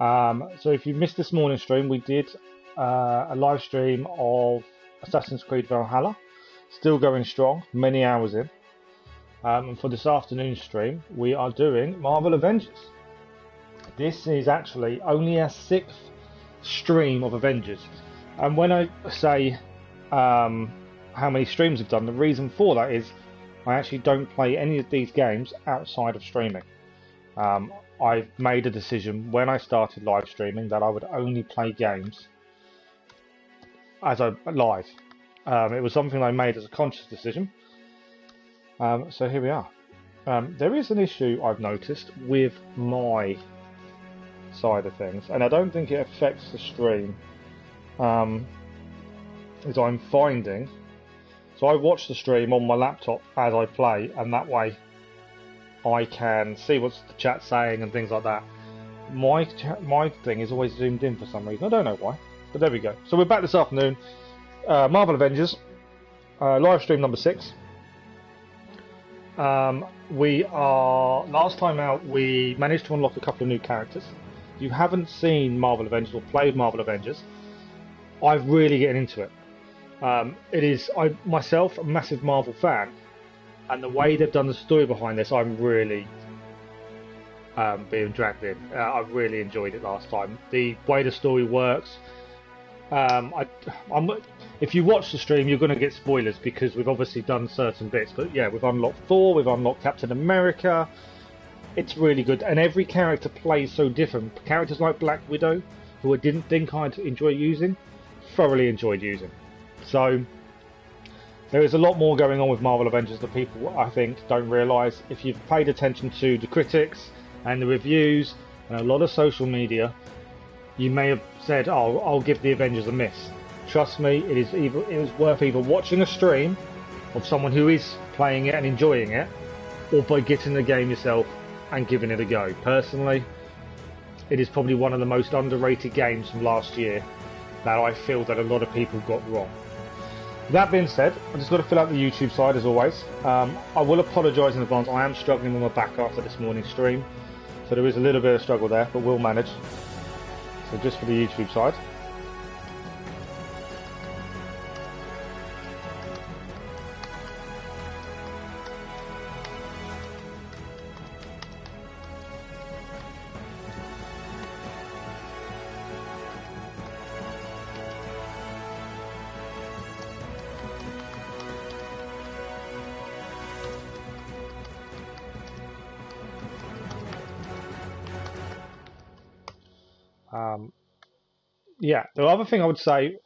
So if you missed this morning's stream, we did a live stream of Assassin's Creed Valhalla, still going strong, many hours in. And for this afternoon's stream, we are doing Marvel Avengers. This is actually only our 6th stream of Avengers. And when I say how many streams we've done, the reason for that is I actually don't play any of these games outside of streaming. I've made a decision when I started live streaming that I would only play games as I live. It was something I made as a conscious decision. So here we are. There is an issue I've noticed with my side of things, and I don't think it affects the stream. Is I'm finding, so I watch the stream on my laptop as I play, and that way I can see what's the chat saying and things like that. My thing is always zoomed in for some reason. I don't know why, but there we go. So we're back this afternoon. Marvel Avengers, live stream number 6. We are, last time out, we managed to unlock a couple of new characters. If you haven't seen Marvel Avengers or played Marvel Avengers, I've really getting into it. It is, I myself, a massive Marvel fan, and the way they've done the story behind this, I'm really being dragged in. I really enjoyed it last time. The way the story works, if you watch the stream, you're going to get spoilers because we've obviously done certain bits. But yeah, we've unlocked Thor, we've unlocked Captain America. It's really good, and every character plays so different. Characters like Black Widow, who I didn't think I'd enjoy using, thoroughly enjoyed using. So there is a lot more going on with Marvel Avengers that people, I think, don't realise. If you've paid attention to the critics and the reviews and a lot of social media, you may have said, "Oh, I'll give the Avengers a miss." Trust me, it is worth either watching a stream of someone who is playing it and enjoying it, or by getting the game yourself and giving it a go. Personally, it is probably one of the most underrated games from last year that I feel that a lot of people got wrong. That being said, I've just got to fill out the YouTube side as always. I will apologise in advance. I am struggling with my back after this morning's stream, so there is a little bit of struggle there, but we'll manage. So just for the YouTube side. Yeah, the other thing I would say,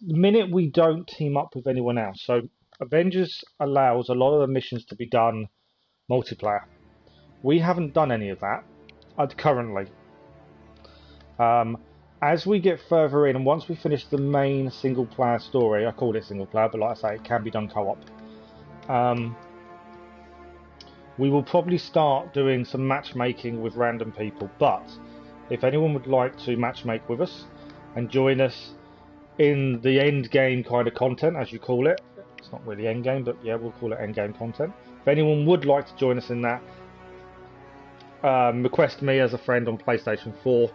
the minute we don't team up with anyone else, so Avengers allows a lot of the missions to be done multiplayer. We haven't done any of that currently. As we get further in, and once we finish the main single player story, I call it single player, but like I say, it can be done co-op. We will probably start doing some matchmaking with random people, but if anyone would like to matchmake with us and join us in the end game kind of content, as you call it, it's not really end game, but yeah, we'll call it end game content. If anyone would like to join us in that, request me as a friend on PlayStation 4,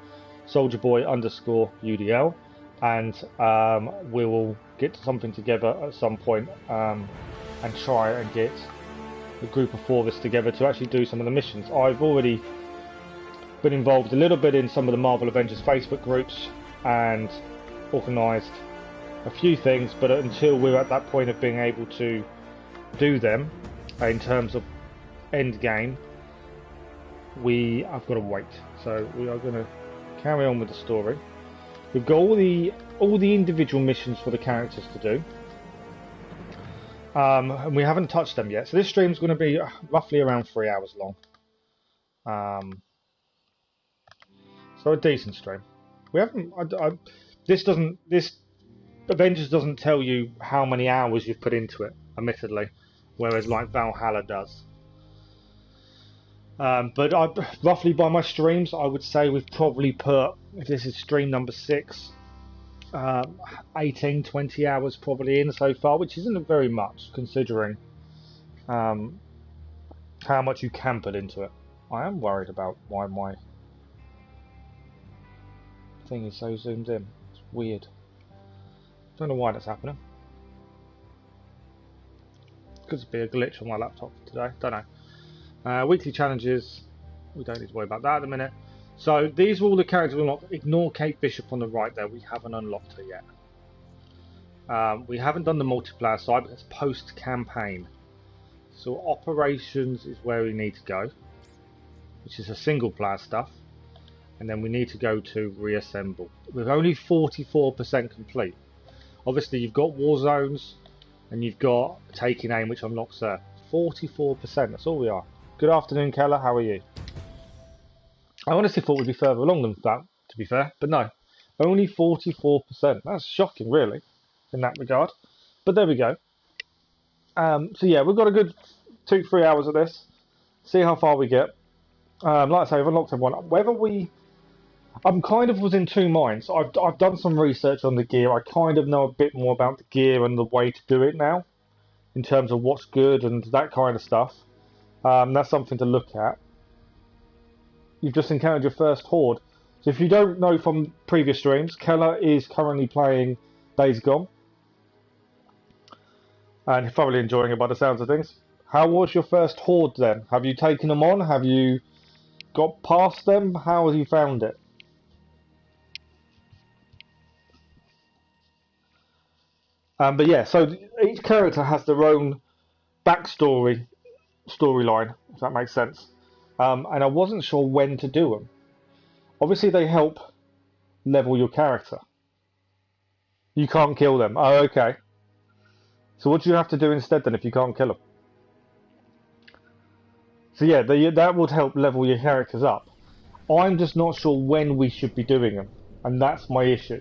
SoldierBoy_UDL, and we will get something together at some point and try and get a group of 4 of us together to actually do some of the missions. I've already been involved a little bit in some of the Marvel Avengers Facebook groups and organised a few things, but until we're at that point of being able to do them in terms of end game, I've got to wait. So we are going to carry on with the story. We've got all the individual missions for the characters to do, and we haven't touched them yet. So this stream's going to be roughly around 3 hours long. So a decent stream. We haven't. This Avengers doesn't tell you how many hours you've put into it, admittedly, whereas like Valhalla does. But roughly by my streams, I would say we've probably put, if this is stream number 6, 18-20 hours probably in so far, which isn't very much considering how much you can put into it. I am worried about why my thing is so zoomed in. It's weird. Don't know why that's happening. Could be a glitch on my laptop today. Don't know. Weekly challenges. We don't need to worry about that at the minute. So these are all the characters we unlocked. Ignore Kate Bishop on the right there. We haven't unlocked her yet. We haven't done the multiplayer side, but it's post-campaign. So operations is where we need to go, which is a single player stuff. And then we need to go to reassemble. We're only 44% complete. Obviously you've got war zones and you've got taking aim, which unlocks 44%. That's all we are. Good afternoon, Keller. How are you? I honestly thought we'd be further along than that, to be fair, but no. Only 44%. That's shocking, really, in that regard. But there we go. So yeah, we've got a good 2-3 hours of this. See how far we get. Like I say, we've unlocked everyone. Whether we... I'm kind of was in two minds. I've done some research on the gear. I kind of know a bit more about the gear and the way to do it now, in terms of what's good and that kind of stuff. That's something to look at. You've just encountered your first horde. So if you don't know from previous streams, Keller is currently playing Days Gone. And thoroughly enjoying it by the sounds of things. How was your first horde then? Have you taken them on? Have you got past them? How have you found it? But yeah, so each character has their own backstory, storyline, if that makes sense. And I wasn't sure when to do them. Obviously they help level your character. You can't kill them. Oh, okay. So what do you have to do instead then if you can't kill them? So yeah, that would help level your characters up. I'm just not sure when we should be doing them. And that's my issue.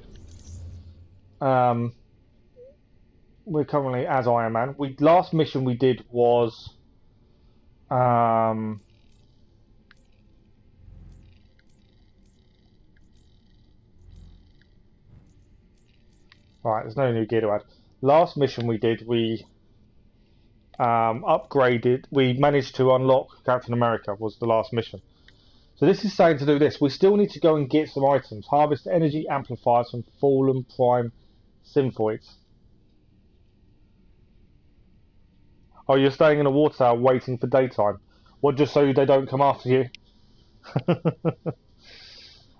We're currently as Iron Man. Last mission we did was... Right, there's no new gear to add. Last mission we did, we upgraded. We managed to unlock Captain America. Was the last mission. So this is saying to do this. We still need to go and get some items. Harvest Energy Amplifiers from Fallen Prime Synthoids. Oh, you're staying in a water tower waiting for daytime. What, just so they don't come after you?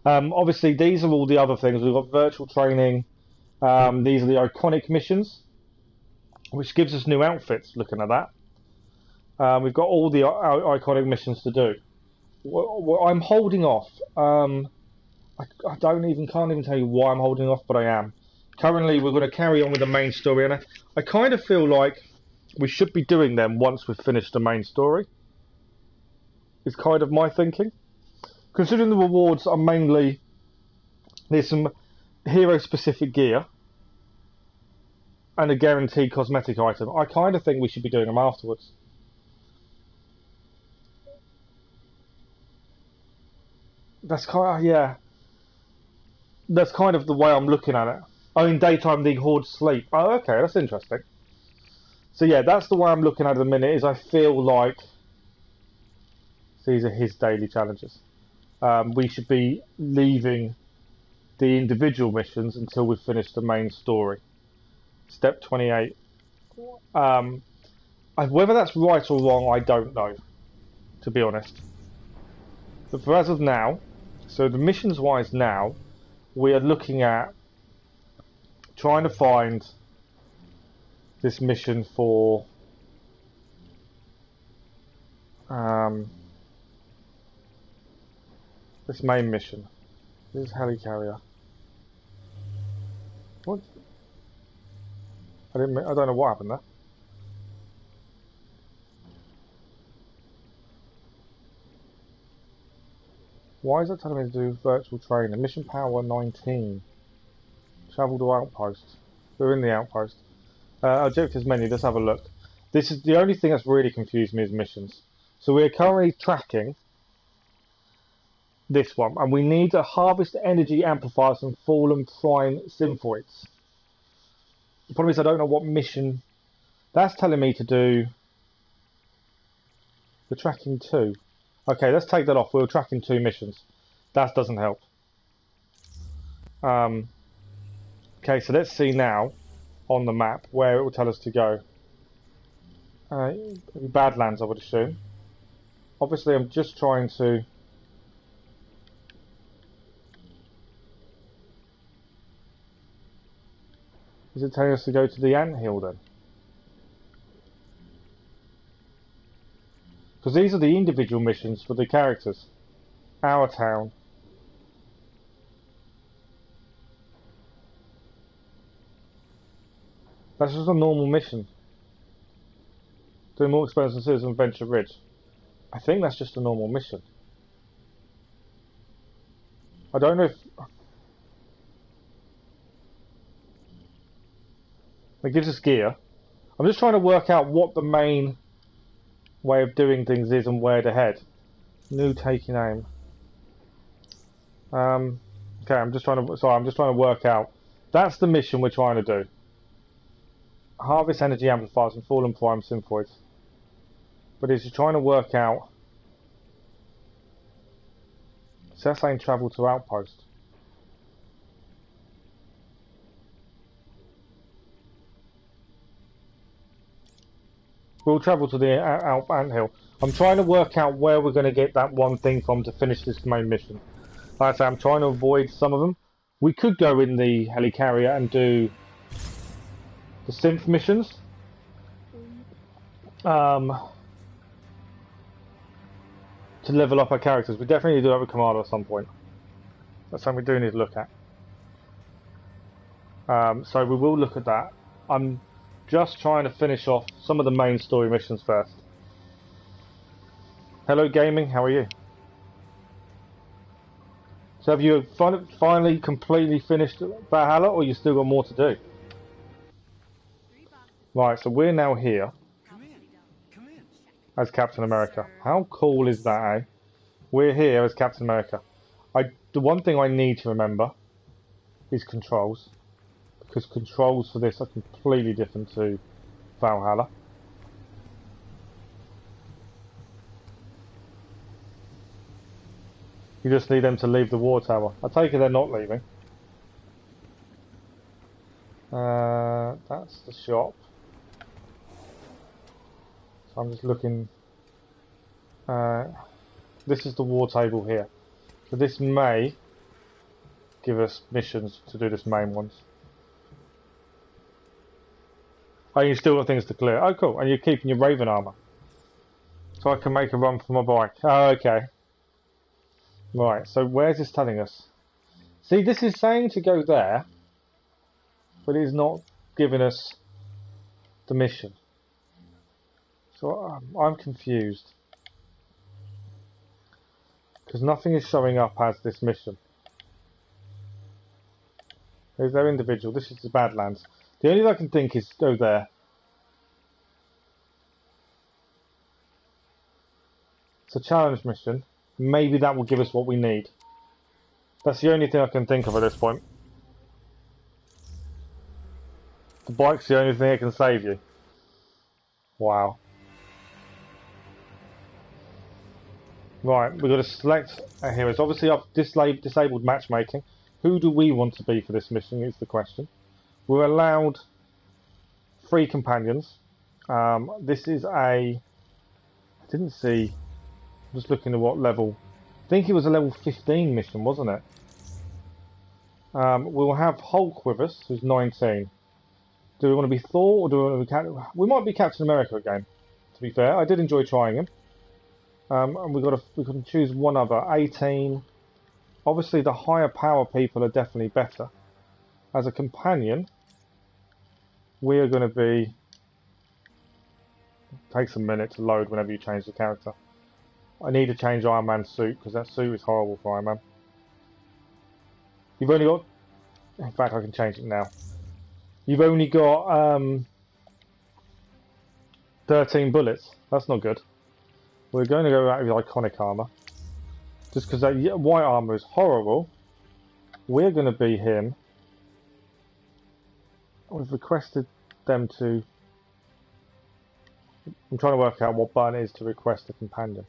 Obviously, these are all the other things. We've got virtual training. These are the iconic missions, which gives us new outfits. Looking at that, we've got all the iconic missions to do. I'm holding off. I can't even tell you why I'm holding off, but I am. Currently, we're going to carry on with the main story, and I kind of feel like we should be doing them once we've finished the main story. Is kind of my thinking. Considering the rewards are mainly, there's some hero-specific gear and a guaranteed cosmetic item. I kind of think we should be doing them afterwards. That's kind of, yeah. That's kind of the way I'm looking at it. Oh, in daytime the horde sleep. Oh, okay, that's interesting. So yeah, that's the way I'm looking at the minute. Is I feel like these are his daily challenges. We should be leaving the individual missions until we've finished the main story. Step 28. Whether that's right or wrong, I don't know, to be honest. But for as of now, so the missions wise now, we are looking at trying to find this mission for this main mission. This is helicarrier. What? I don't know what happened there. Why is it telling me to do virtual training? Mission power 19. Travel to outpost. We're in the outpost. Objectives menu, let's have a look. This is the only thing that's really confused me is missions. So we're currently tracking this one, and we need to harvest energy amplifiers from Fallen Prime Synthoids. The problem is I don't know what mission. That's telling me to do the tracking 2. Okay, let's take that off. We're tracking 2 missions. That doesn't help. Okay, so let's see now on the map where it will tell us to go. Badlands, I would assume. Obviously, I'm just trying to... Is it telling us to go to the anthill then? Because these are the individual missions for the characters. Our town. That's just a normal mission. Doing more expensive than Citizen Venture Ridge. I think that's just a normal mission. I don't know if... It gives us gear. I'm just trying to work out what the main way of doing things is and where to head. New taking aim. Okay, I'm just trying to work out. That's the mission we're trying to do. Harvest Energy Amplifiers and Fallen Prime Synthoids. But it's trying to work out... So that's saying travel to Outpost. We'll travel to the anthill. I'm trying to work out where we're going to get that one thing from to finish this main mission. Like I say, I'm trying to avoid some of them. We could go in the helicarrier and do the synth missions. To level up our characters. We definitely do that with Commander at some point. That's something we do need to look at. So we will look at that. I'm just trying to finish off some of the main story missions first. Hello Gaming, how are you? So have you finally completely finished Valhalla, or you still got more to do? Right, so we're now here as Captain America. How cool is that, eh? We're here as Captain America. The one thing I need to remember is controls. Because controls for this are completely different to Valhalla. You just need them to leave the war tower. I take it they're not leaving. That's the shop. So I'm just looking. This is the war table here. So this may give us missions to do this main ones. Oh, you still got things to clear. Oh, cool. And you're keeping your Raven armor. So I can make a run for my bike. Oh, okay. Right, so where's this telling us? See, this is saying to go there, but it's not giving us the mission. So I'm confused. Because nothing is showing up as this mission. There's their individual. This is the Badlands. The only thing I can think is go there. It's a challenge mission. Maybe that will give us what we need. That's the only thing I can think of at this point. The bike's the only thing that can save you. Wow. Right, we've got to select our heroes. Obviously I've disabled matchmaking. Who do we want to be for this mission is the question. We're allowed 3 companions. This is I didn't see... I'm just looking at what level. I think it was a level 15 mission, wasn't it? We'll have Hulk with us, who's 19. Do we want to be Thor, or do we want to be Captain... We might be Captain America again, to be fair. I did enjoy trying him. And we can choose one other. 18. Obviously, the higher power people are definitely better. As a companion, we are going to be... It takes a minute to load whenever you change the character. I need to change Iron Man's suit, because that suit is horrible for Iron Man. You've only got... In fact, I can change it now. You've only got 13 bullets. That's not good. We're going to go out with iconic armor. Just because that white armor is horrible. We're going to be him. We've requested them to... I'm trying to work out what button it is to request a companion.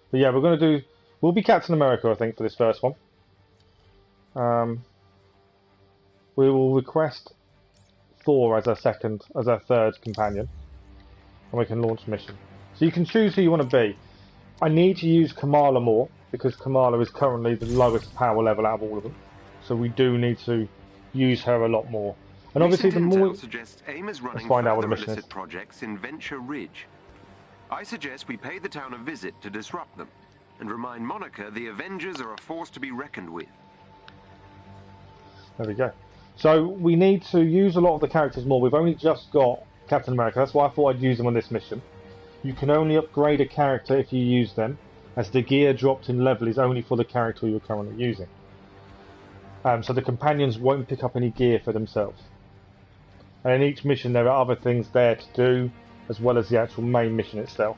But yeah, we're going to do... We'll be Captain America, I think, for this first one. we will request Thor as our third companion, and we can launch a mission. So you can choose who you want to be. I need to use Kamala more because Kamala is currently the lowest power level out of all of them. So we do need to use her a lot more. And obviously, the more suggests AIM is running let's find out what the mission illicit is. projects in Venture Ridge. I suggest we pay the town a visit to disrupt them, and remind Monica the Avengers are a force to be reckoned with. There we go. So we need to use a lot of the characters more. We've only just got Captain America. That's why I thought I'd use them on this mission. You can only upgrade a character if you use them, as the gear dropped in level is only for the character you're currently using. So the companions won't pick up any gear for themselves. And in each mission there are other things there to do, as well as the actual main mission itself.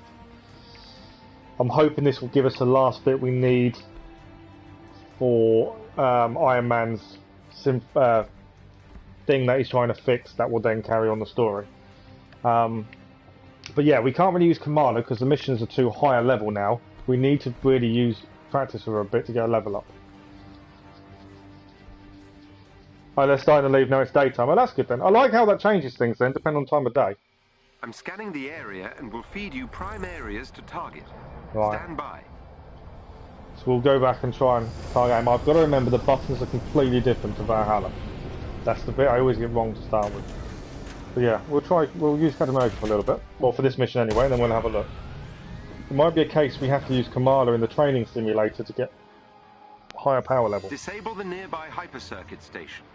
I'm hoping this will give us the last bit we need for Iron Man's thing that he's trying to fix that will then carry on the story. But yeah, we can't really use Kamala because the missions are too high a level now. We need to really practice with her a bit to get a level up. Oh, they're starting to leave now. It's daytime. Oh, that's good then. I like how that changes things then, depending on time of day. I'm scanning the area and will feed you prime areas to target. Right. Stand by. So we'll go back and try and target him. I've got to remember the buttons are completely different to Valhalla. That's the bit I always get wrong to start with. But yeah, we'll use Captain America for a little bit. Well, for this mission anyway, and then we'll have a look. It might be a case we have to use Kamala in the training simulator to get higher power level. Disable the nearby hypercircuit station.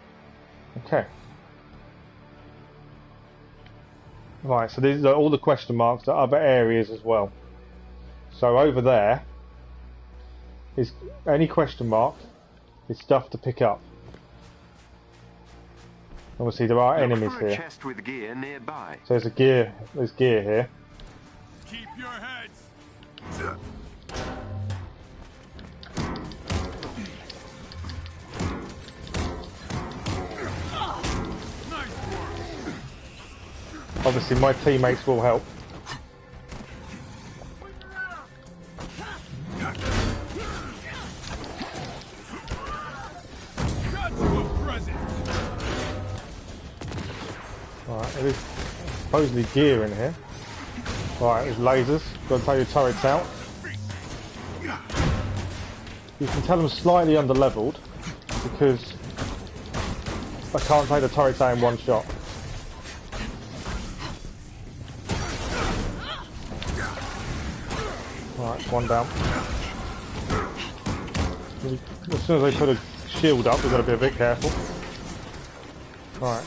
Okay. Right, so these are all the question marks to other areas as well. So over there is any question mark is stuff to pick up. Obviously there are enemies here. Chest with gear nearby. So there's gear here. Keep your heads. Obviously my teammates will help. Alright, there is supposedly gear in here. Right, there's lasers. Got to take your turrets out. You can tell them slightly under-leveled because I can't take the turrets out in one shot. Right, one down. As soon as they put a shield up, we've got to be a bit careful. Right.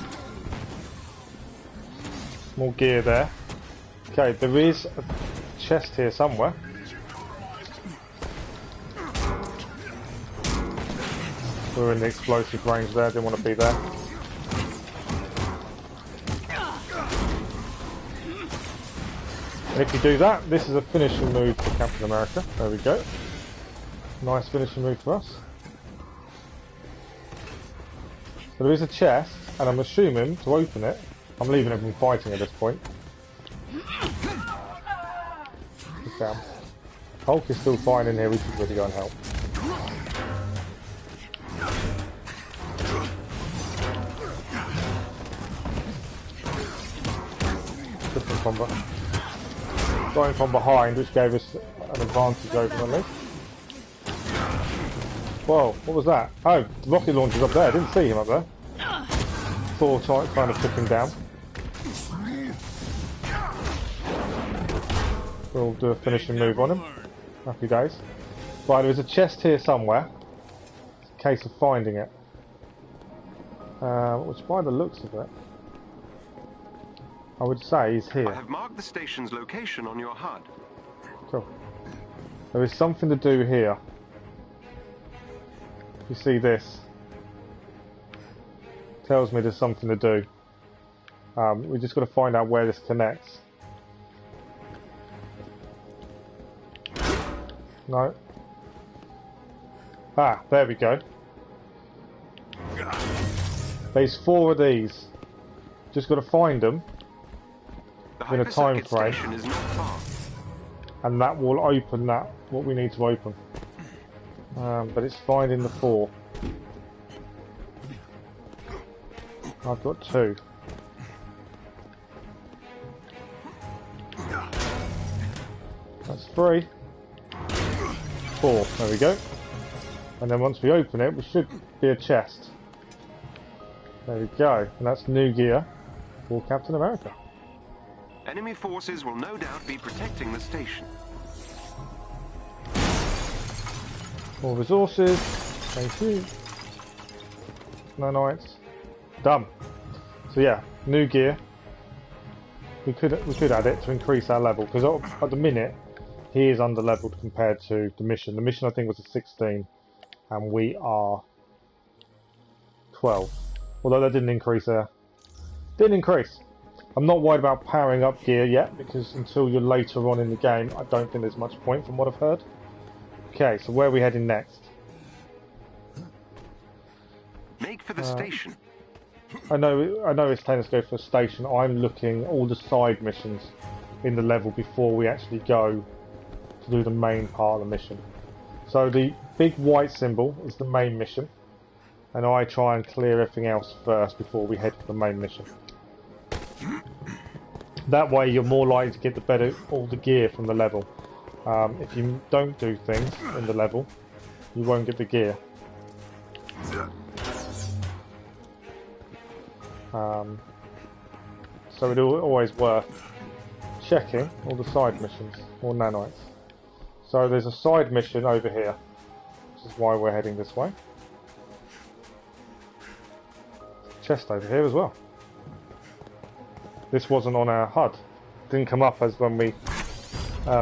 More gear there. Okay, there is a chest here somewhere. We're in the explosive range there, didn't want to be there. And if you do that, this is a finishing move for Captain America. There we go. Nice finishing move for us. So there is a chest, and I'm assuming to open it, I'm leaving everyone fighting at this point. Down. Hulk is still fine in here, we should really go and help. Different combat. Going from behind, which gave us an advantage over them at least. Whoa, what was that? Oh, the rocket launcher's up there, I didn't see him up there. Thor kind of took him down. We'll do a finishing move on him. Happy days. Right, there is a chest here somewhere. It's a case of finding it. Which by the looks of it, I would say is here. I have marked the station's location on your HUD. Cool. There is something to do here. If you see this, tells me there's something to do. We just got to find out where this connects. No. Ah, there we go. There's 4 of these. Just got to find them in a time frame, and that will open what we need to open. But it's finding the 4. I've got 2. That's 3. 4. There we go. And then once we open it, we should be a chest. There we go. And that's new gear for Captain America. Enemy forces will no doubt be protecting the station. More resources. Thank you. Nanites. Done. So yeah, new gear. We could add it to increase our level, because at the minute he is under leveled compared to the mission. The mission I think was a 16 and we are 12. Although that didn't increase didn't increase. I'm not worried about powering up gear yet, because until you're later on in the game I don't think there's much point from what I've heard. Okay, so where are we heading next? Make for the station. I know it's telling us to go for a station. I'm looking all the side missions in the level before we actually go to do the main part of the mission. So the big white symbol is the main mission, and I try and clear everything else first before we head for the main mission. That way you're more likely to get all the gear from the level. If you don't do things in the level, you won't get the gear. So it's always worth checking all the side missions, or nanites. So there's a side mission over here, which is why we're heading this way. Chest over here as well. This wasn't on our HUD. Didn't come up as when we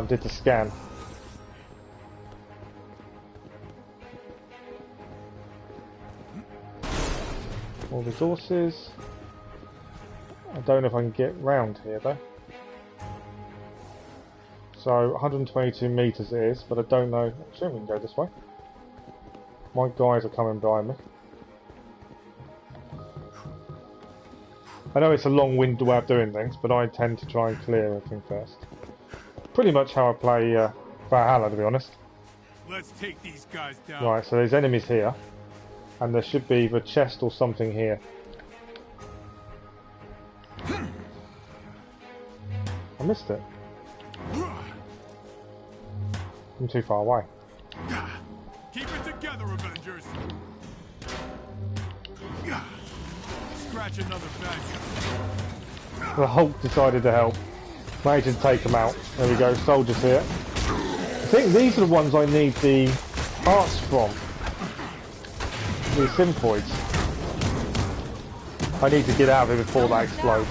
did the scan. More resources. I don't know if I can get round here though. So 122 meters it is, but I don't know. I'm sure we can go this way. My guys are coming behind me. I know it's a long-winded way of doing things, but I tend to try and clear everything first. Pretty much how I play Valhalla, to be honest. Let's take these guys down. Right, so there's enemies here, and there should be either a chest or something here. I missed it. I'm too far away. Keep it together, Avengers. Scratch another bag. The Hulk decided to help. Managed to take him out. There we go, soldiers here. I think these are the ones I need the parts from. The Synthoids. I need to get out of here before that explodes.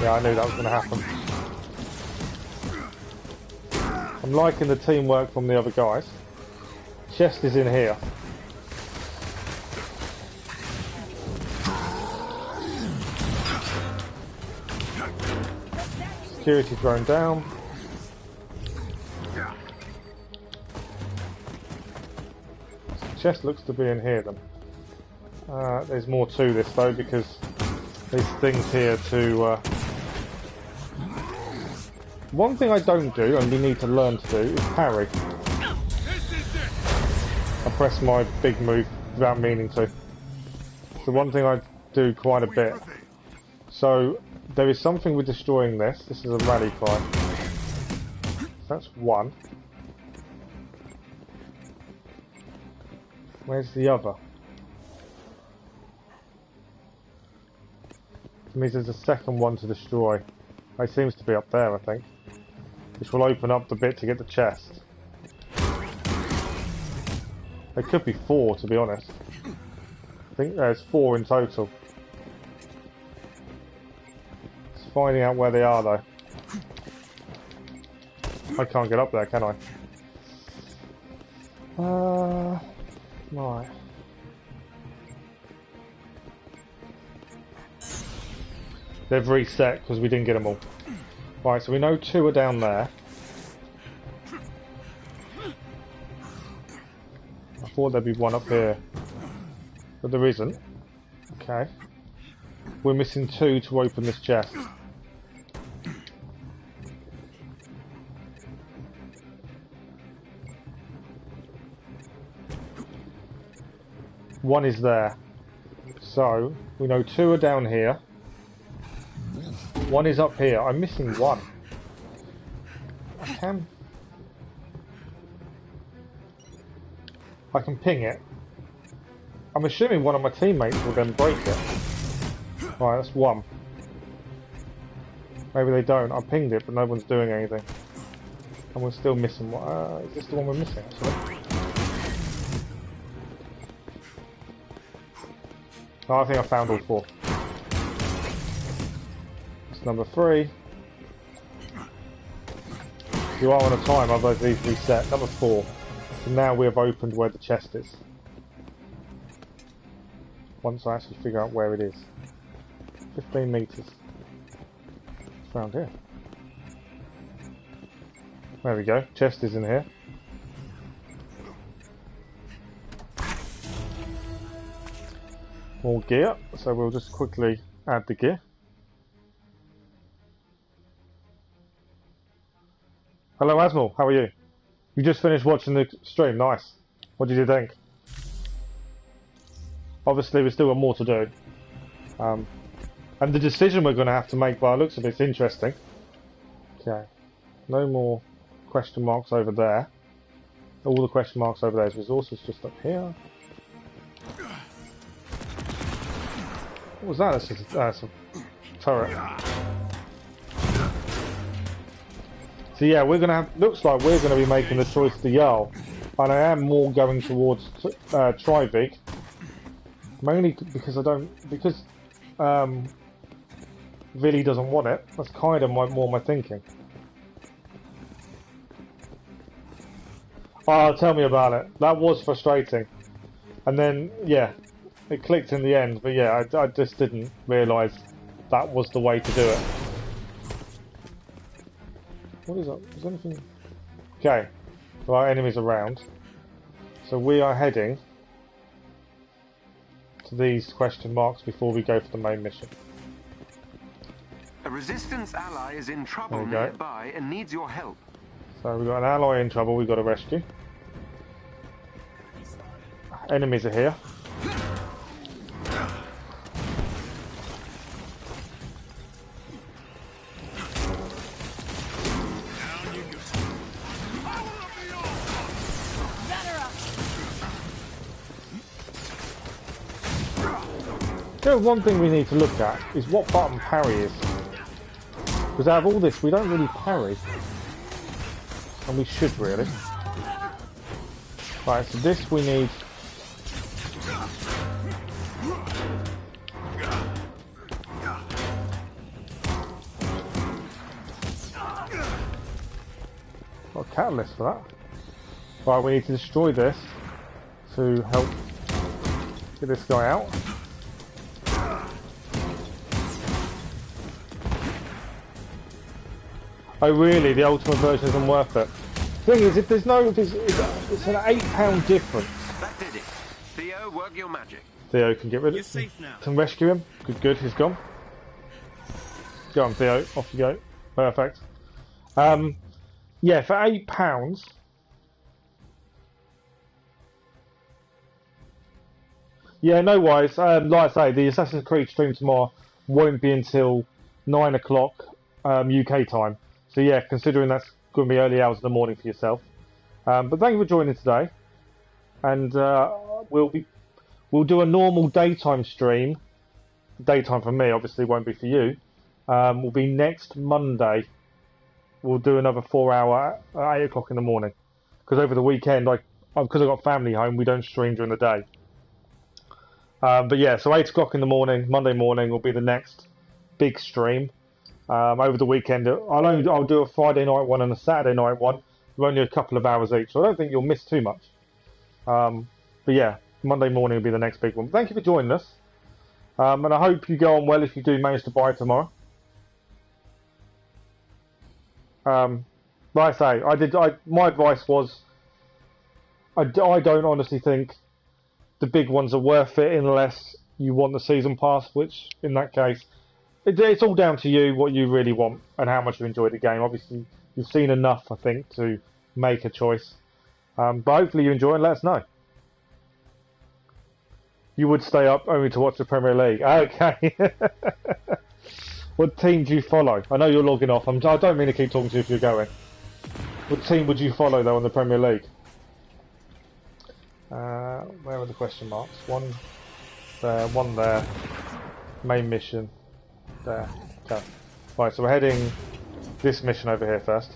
Yeah, I knew that was going to happen. I'm liking the teamwork from the other guys. Chest is in here. Security thrown down. Chest looks to be in here then. There's more to this though, because there's things here to... One thing I don't do, and we need to learn to do, is parry. I press my big move without meaning to. So one thing I do quite a bit. So there is something with destroying this. This is a rally cry. That's one. Where's the other? It means there's a second one to destroy. It seems to be up there, I think. Which will open up the bit to get the chest. There could be 4, to be honest. I think there's 4 in total. Just finding out where they are, though. I can't get up there, can I? Right. They've reset because we didn't get them all. Right, so we know 2 are down there. I thought there'd be 1 up here, but there isn't. Okay. We're missing 2 to open this chest. One is there. So, we know 2 are down here. 1 is up here. I'm missing 1. I can ping it. I'm assuming one of my teammates will then break it. Right, that's 1. Maybe they don't. I pinged it, but no one's doing anything. And we're still missing one. Is this the one we're missing, actually? Oh, I think I found all 4. It's number 3. You are on a time, otherwise these reset. Number 4. So now we have opened where the chest is. Once I actually figure out where it is. 15 meters. It's around here. There we go. Chest is in here. More gear, so we'll just quickly add the gear. Hello Asmal, how are you? You just finished watching the stream, nice. What did you think? Obviously we've still got more to do. And the decision we're going to have to make by the looks of it's interesting. Okay, no more question marks over there. All the question marks over there. Resources just up here. What was that? That's a turret. So yeah, we're gonna have. Looks like we're gonna be making the choice to Jarl, and I am more going towards Trivig, mainly because Villy doesn't want it. That's kind of more my thinking. Oh, tell me about it. That was frustrating, and then yeah. It clicked in the end, but yeah, I just didn't realise that was the way to do it. What is that? Is there anything? Okay, there are enemies around. So we are heading to these question marks before we go for the main mission. A resistance ally is in trouble nearby and needs your help. So we've got an ally in trouble we've got to rescue. Enemies are here. One thing we need to look at is what button parry is. Because out of all this, we don't really parry. And we should really. Right, so this we need... Got a catalyst for that. Right, we need to destroy this to help get this guy out. Oh really? The ultimate version isn't worth it. Thing is, if there's no, it's an £8 difference. That did it. Theo, work your magic. Theo can get rid of it. Can rescue him. Good. He's gone. Go on, Theo. Off you go. Perfect. Yeah, for £8. Yeah, no worries. Like I say, the Assassin's Creed stream tomorrow won't be until 9 o'clock UK time. So yeah, considering that's going to be early hours in the morning for yourself. But thank you for joining today. And we'll do a normal daytime stream. Daytime for me, obviously, won't be for you. Will be next Monday. We'll do another 4 hour at 8 o'clock in the morning. Because over the weekend, because I've got family home, we don't stream during the day. But yeah, so 8 o'clock in the morning, Monday morning, will be the next big stream. Over the weekend, I'll do a Friday night one and a Saturday night one. We're only a couple of hours each, so I don't think you'll miss too much. But yeah, Monday morning will be the next big one. Thank you for joining us, and I hope you go on well if you do manage to buy tomorrow. Like I say, my advice was, I don't honestly think the big ones are worth it unless you want the season pass, which in that case, it's all down to you what you really want and how much you enjoy the game. Obviously, you've seen enough, I think, to make a choice. But hopefully you enjoy it and let us know. You would stay up only to watch the Premier League. Okay. What team do you follow? I know you're logging off. I don't mean to keep talking to you if you're going. What team would you follow though in the Premier League? Where are the question marks? One there, one there. Main mission. There. Okay. Right, so we're heading this mission over here first.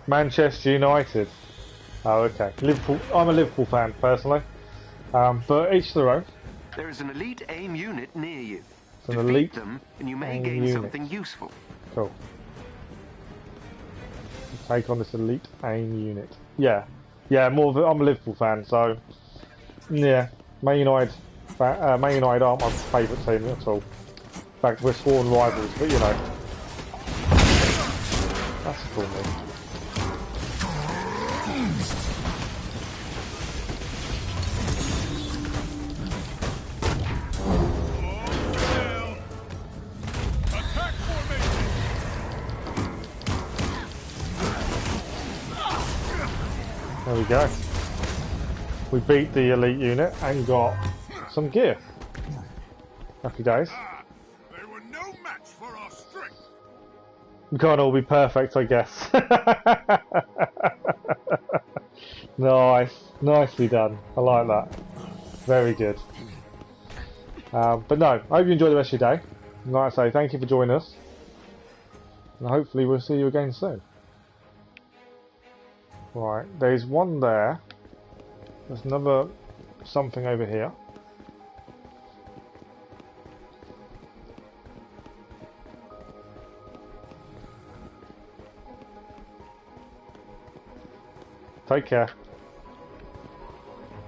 Manchester United. Oh, okay. Liverpool. I'm a Liverpool fan personally, but each their own. There is an elite AIM unit near you. An Defeat elite them, and you may AIM gain unit. something useful. Cool. Take on this elite AIM unit. Yeah, yeah. I'm a Liverpool fan, so yeah. Man United aren't my favourite team at all. In fact, we're sworn rivals, but you know, that's a cool move. Attack formation! There we go. We beat the elite unit and got some gear. Happy days. They were no match for our strength. We can't all be perfect, I guess. Nice. Nicely done. I like that. Very good. But no, I hope you enjoy the rest of your day. And like I say, thank you for joining us. And hopefully we'll see you again soon. Right, there's one there. There's another something over here. Take care.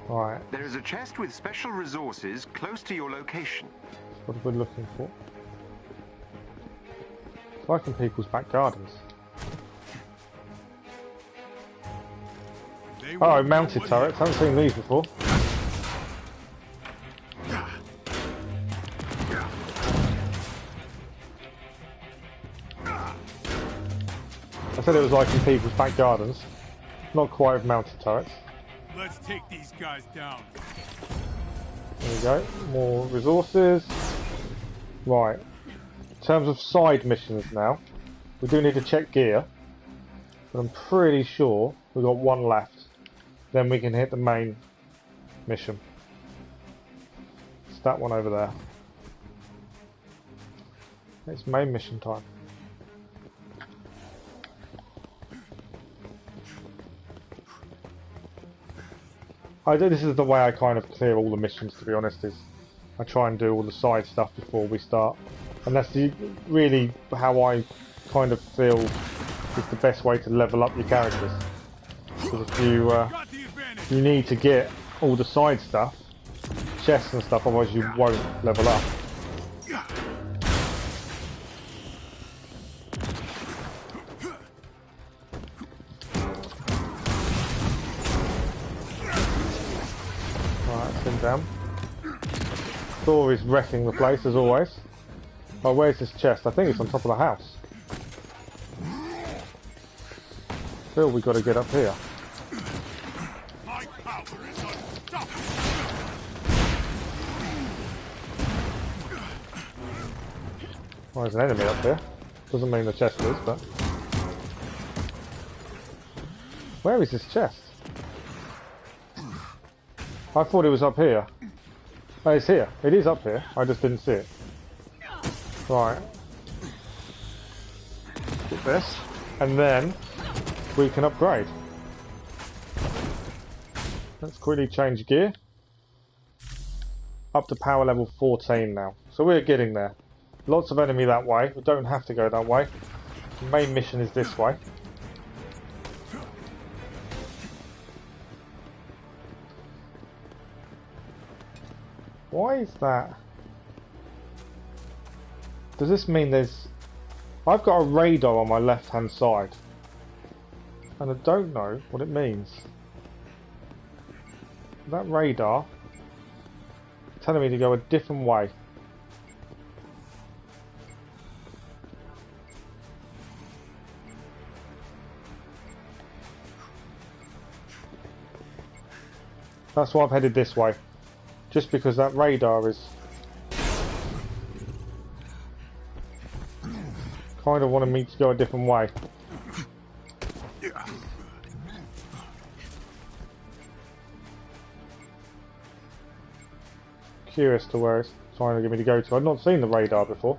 Right, There is a chest with special resources close to your location. what are we looking for? It's like in people's back gardens. They Oh, won't know mounted what turrets. Haven't seen these before. I said it was like in people's back gardens. Not quite with mounted turrets. Let's take these guys down. There we go. More resources. Right. In terms of side missions now, we do need to check gear. But I'm pretty sure we've got one left. Then we can hit the main mission. It's that one over there. It's main mission time. This is the way I kind of clear all the missions, to be honest, is I try and do all the side stuff before we start. And that's really how I kind of feel is the best way to level up your characters. Because if Got the advantage. you need to get all the side stuff, chests and stuff, otherwise you won't level up. Alright, send down. Thor is wrecking the place as always. Oh, where's this chest? I think it's on top of the house. Still, we got to get up here. My power is unstoppable. Well, there's an enemy up here. Doesn't mean the chest is, but... Where is this chest? I thought it was up here. Oh, it's here. It is up here. I just didn't see it. Right. Get this. And then we can upgrade. Let's quickly change gear. Up to power level 14 now. So we're getting there. Lots of enemy that way. We don't have to go that way. The main mission is this way. Why is that? Does this mean there's... I've got a radar on my left hand side. And I don't know what it means. That radar telling me to go a different way. That's why I've headed this way. Just because that radar is... kind of wanted me to go a different way. Curious to where it's trying to get me to go to. I've not seen the radar before.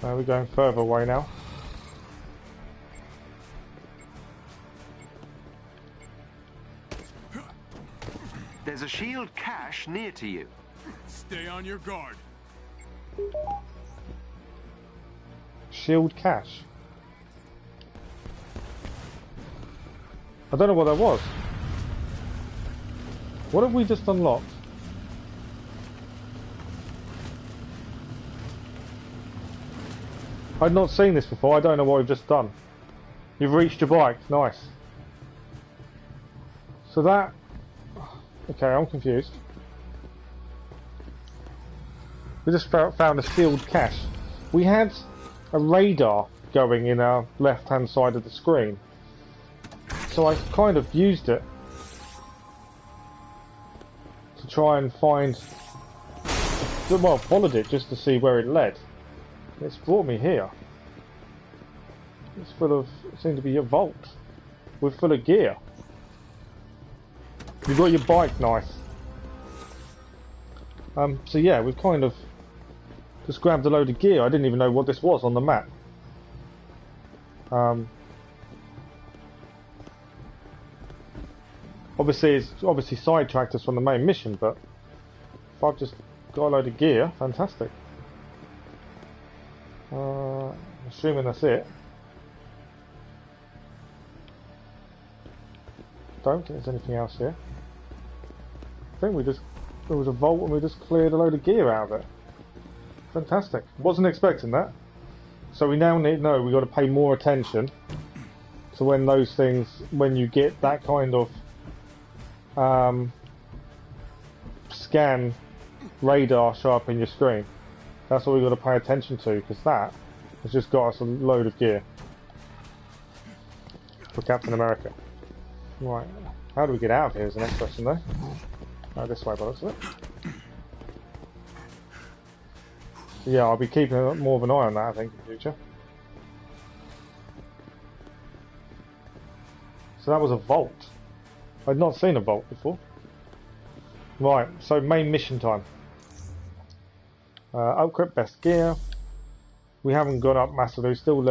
We're going further away now. There's a shield cache near to you. Stay on your guard. Shield cache. I don't know what that was. What have we just unlocked? I've not seen this before. I don't know what we've just done. You've reached your bike. Nice. So that... Okay, I'm confused. We just found a shield cache. We had a radar going in our left-hand side of the screen. So I kind of used it to try and find... Well, followed it just to see where it led. It's brought me here. It's full of... It seems to be a vault. We're full of gear. You've got your bike, nice. So yeah, we've kind of just grabbed a load of gear. I didn't even know what this was on the map. Obviously, it's obviously sidetracked us from the main mission, but if I've just got a load of gear, fantastic. Assuming that's it. Don't think there's anything else here. I think there was a vault and we just cleared a load of gear out of it. Fantastic. Wasn't expecting that. So we now need to know we've got to pay more attention to when those things, when you get that kind of scan radar show up in your screen. That's what we've got to pay attention to, because that has just got us a load of gear for Captain America. Right, how do we get out of here is the next question though. Oh, this way by the looks of it. Yeah, I'll be keeping more of an eye on that, I think, in the future. So that was a vault. I'd not seen a vault before. Right, so main mission time. Upgrade best gear. We haven't gone up massively. Still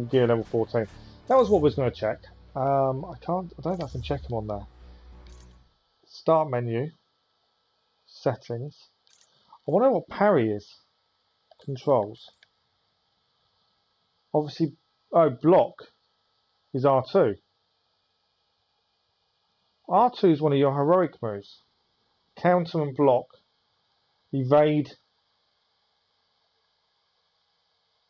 gear level 14. That was what we was going to check. I don't think I can check them on there. Start menu. Settings. I wonder what parry is. Controls. Obviously, block is R2. R2 is one of your heroic moves. Counter and block. Evade.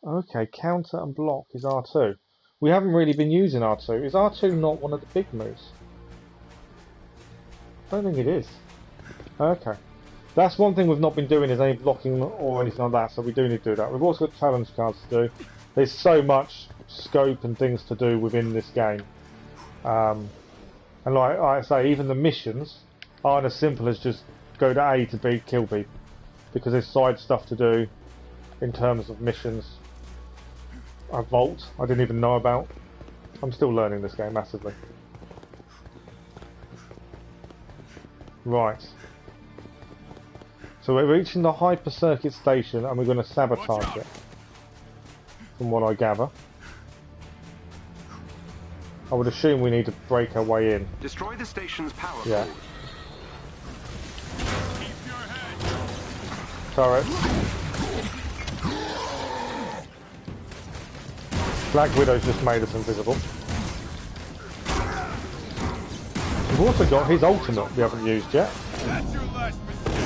Okay, counter and block is R2. We haven't really been using R2. Is R2 not one of the big moves? I don't think it is. Okay. That's one thing we've not been doing, is any blocking or anything like that, so we do need to do that. We've also got challenge cards to do. There's so much scope and things to do within this game. And like I say, even the missions aren't as simple as just go to A to B, kill B. Because there's side stuff to do in terms of missions. A vault I didn't even know about. I'm still learning this game massively. Right. So we're reaching the hyper circuit station and we're going to sabotage it. From what I gather. I would assume we need to break our way in. Destroy the station's power yeah. cord. Turret. Black Widow's just made us invisible. We've also got his ultimate we haven't used yet. That's your last mistake.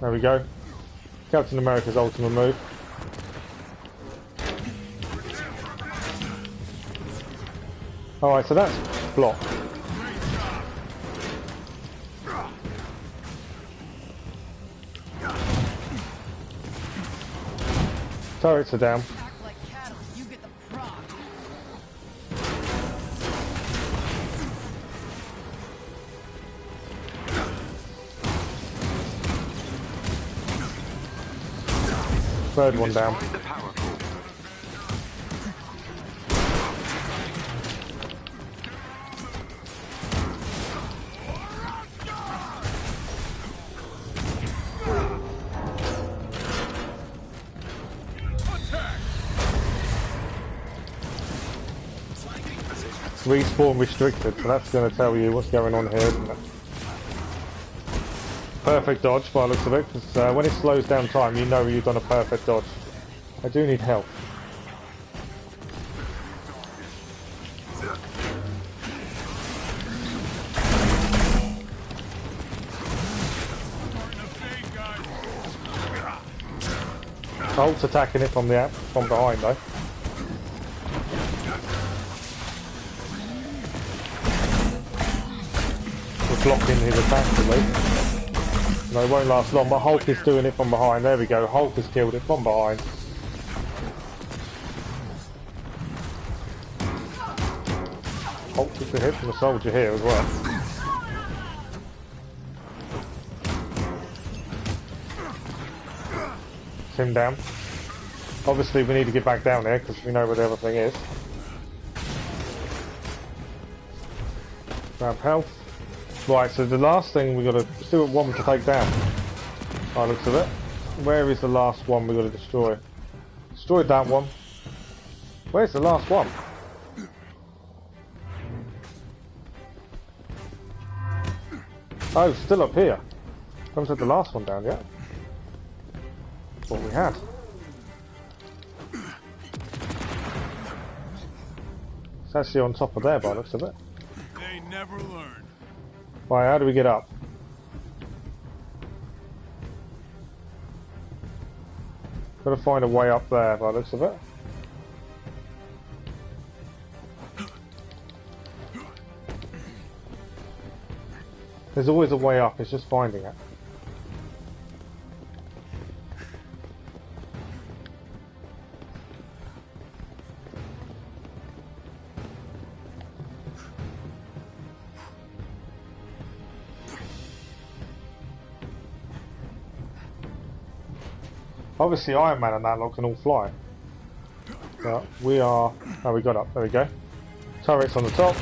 There we go. Captain America's ultimate move. Alright, so that's blocked. Turrets are down. Act like cattle, you get the prod. Third one down. Destroyed the power core. Respawn restricted, so that's going to tell you what's going on here, isn't it? Perfect dodge by the looks of it, because when it slows down time, you know you've done a perfect dodge. I do need help. Hulk's attacking it from behind though. We're blocking his attack at least. No, it won't last long, but Hulk is doing it from behind. There we go, Hulk has killed it from behind. Hulk took the hit from the soldier here as well. Him down. Obviously we need to get back down there because we know where the other thing is. Grab health. Right, so the last thing we got to still got one to take down. By the looks of it. Where is the last one we got to destroy? Destroyed that one. Where's the last one? Oh, still up here. Haven't had the last one down yet. What we had. It's actually on top of there by the looks of it. They never learn. Right, how do we get up? Gotta find a way up there by the looks of it. There's always a way up, it's just finding it. Obviously Iron Man and that lot can all fly. But we are... Oh, we got up. There we go. Turrets on the top.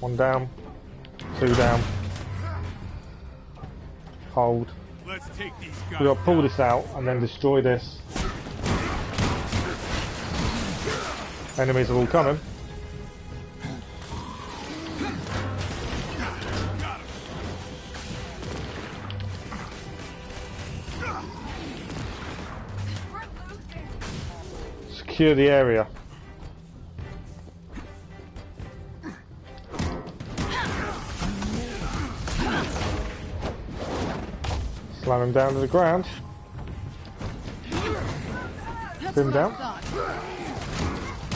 One down. Two down. Hold. Let's take these guys. We got to pull this out and then destroy this. Enemies are all coming. Secure the area. Slam him down to the ground. Put him down.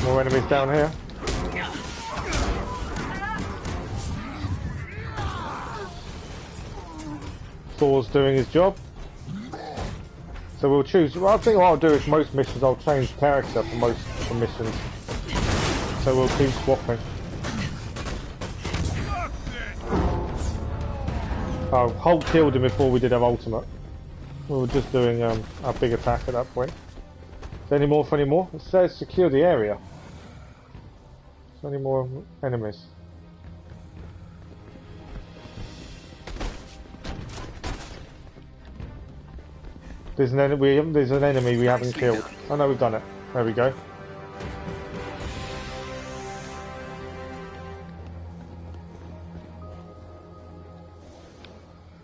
More enemies down here. Thor's doing his job. So we'll choose. Well, I think what I'll do is most missions I'll change character for most of the missions. So we'll keep swapping. Oh, Hulk killed him before we did have ultimate. We were just doing a big attack at that point. Is there any more for any more? It says secure the area. Is there any more enemies? There's an enemy we haven't killed. Oh no, we've done it. There we go.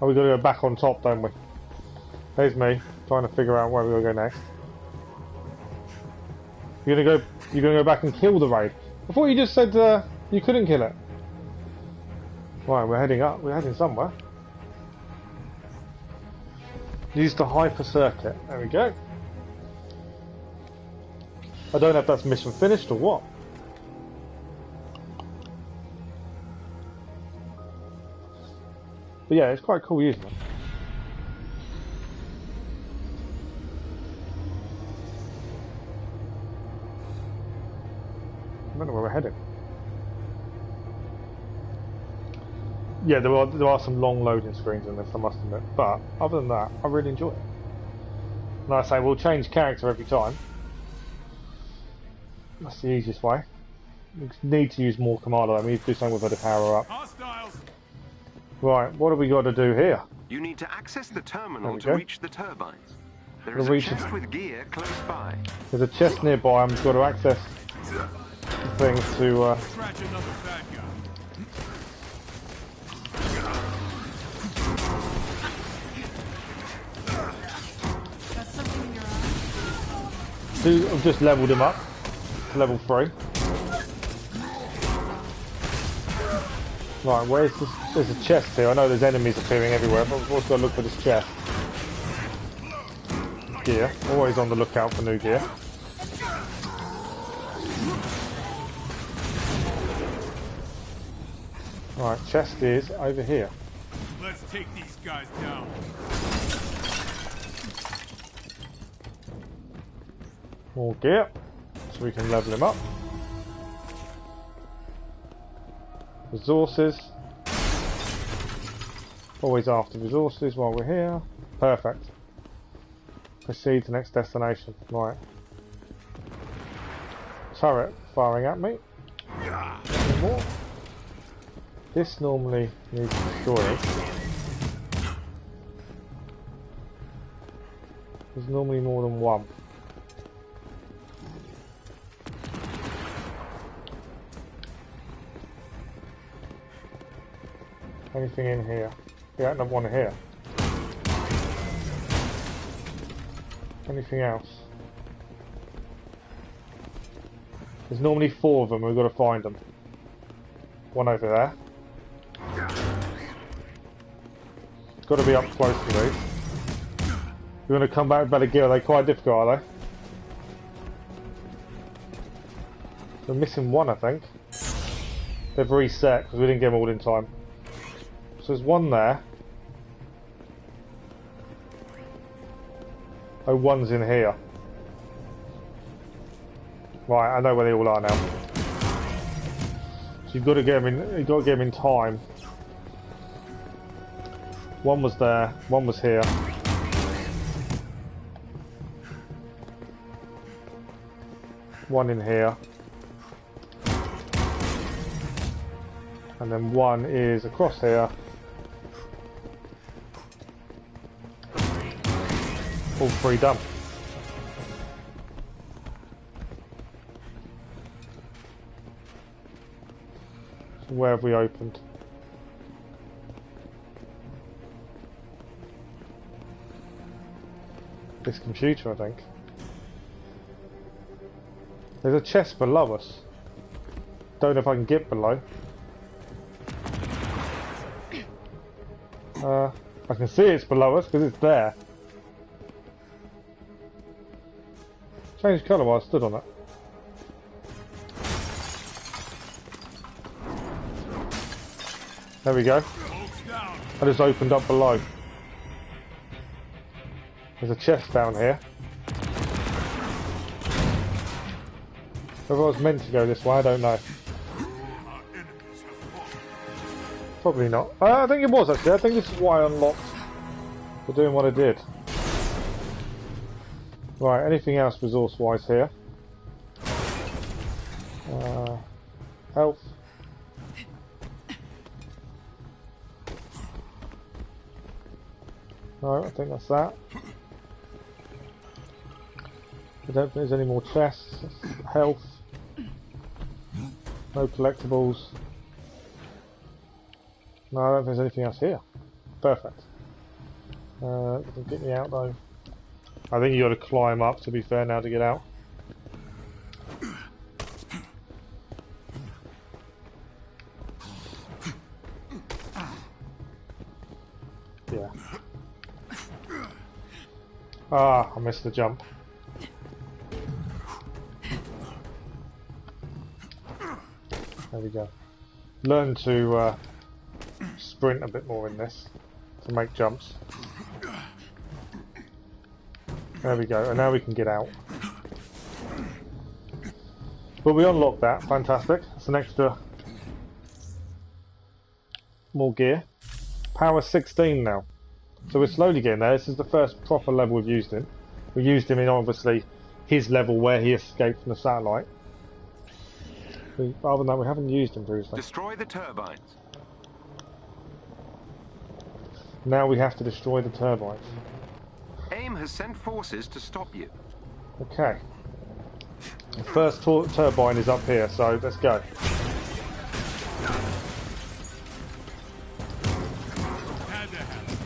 Oh, we've got to go back on top, don't we? There's me, trying to figure out where we're going to go next. You're gonna go back and kill the raid. I thought you just said You couldn't kill it. Right, we're heading up. We're heading somewhere. Use the hyper circuit. There we go. I don't know if that's mission finished or what. But yeah, it's quite cool using it. I don't know where we're heading. Yeah, there are some long loading screens in this, I must admit. But other than that, I really enjoy it. Like I say, we'll change character every time. That's the easiest way. We need to use more commando. We need to do something with her to power her up. Hostiles. Right, what do we got to do here? You need to access the terminal to go. reach the turbines. There is a reach it. chest with gear close by. There's a chest nearby. I'm got to access the thing to. Scratch another bad guy. Got something in your eye? I've just leveled him up to level 3. Right, where's this? There's a chest here. I know there's enemies appearing everywhere, but we've also got to look for this chest. Gear. Always on the lookout for new gear. Right, chest is over here. Let's take these guys down. More gear, so we can level him up. Resources. Always after resources while we're here. Perfect. Proceed to the next destination. Right. Turret firing at me. Any more? This normally needs destroying. There's normally more than one. Anything in here? Yeah, another one here. Anything else? There's normally 4 of them, we've got to find them. One over there. It's got to be up close to these. You're going to come back with better gear. Are they quite difficult, are they? We're missing one, I think. They've reset because we didn't get them all in time. So there's one there. Oh, one's in here. Right, I know where they all are now. So you've got to get them in. You've got to get them in time. One was there. One was here. One in here. And then one is across here. All 3 done. So where have we opened? This computer, I think. There's a chest below us. Don't know if I can get below. I can see it's below us because it's there. Changed colour while I stood on it. There we go. I just opened up below. There's a chest down here. Whether I was meant to go this way, I don't know. Probably not. I think it was actually. I think this is why I unlocked for doing what I did. Right, anything else resource-wise here? Health. No, I think that's that. I don't think there's any more chests. Health. No collectibles. No, I don't think there's anything else here. Perfect. Get me out though. I think you got to climb up, to be fair, now to get out. Ah, I missed the jump. There we go. Learn to sprint a bit more in this to make jumps. There we go, and now we can get out. But we unlocked that, fantastic. That's an extra... more gear. Power 16 now. So we're slowly getting there. This is the first proper level we've used him. We used him in, obviously, his level where he escaped from the satellite. Other than that, we haven't used him previously. Destroy the turbines. Now we have to destroy the turbines. AIM has sent forces to stop you. Okay. The first turbine is up here, so let's go. Had to happen.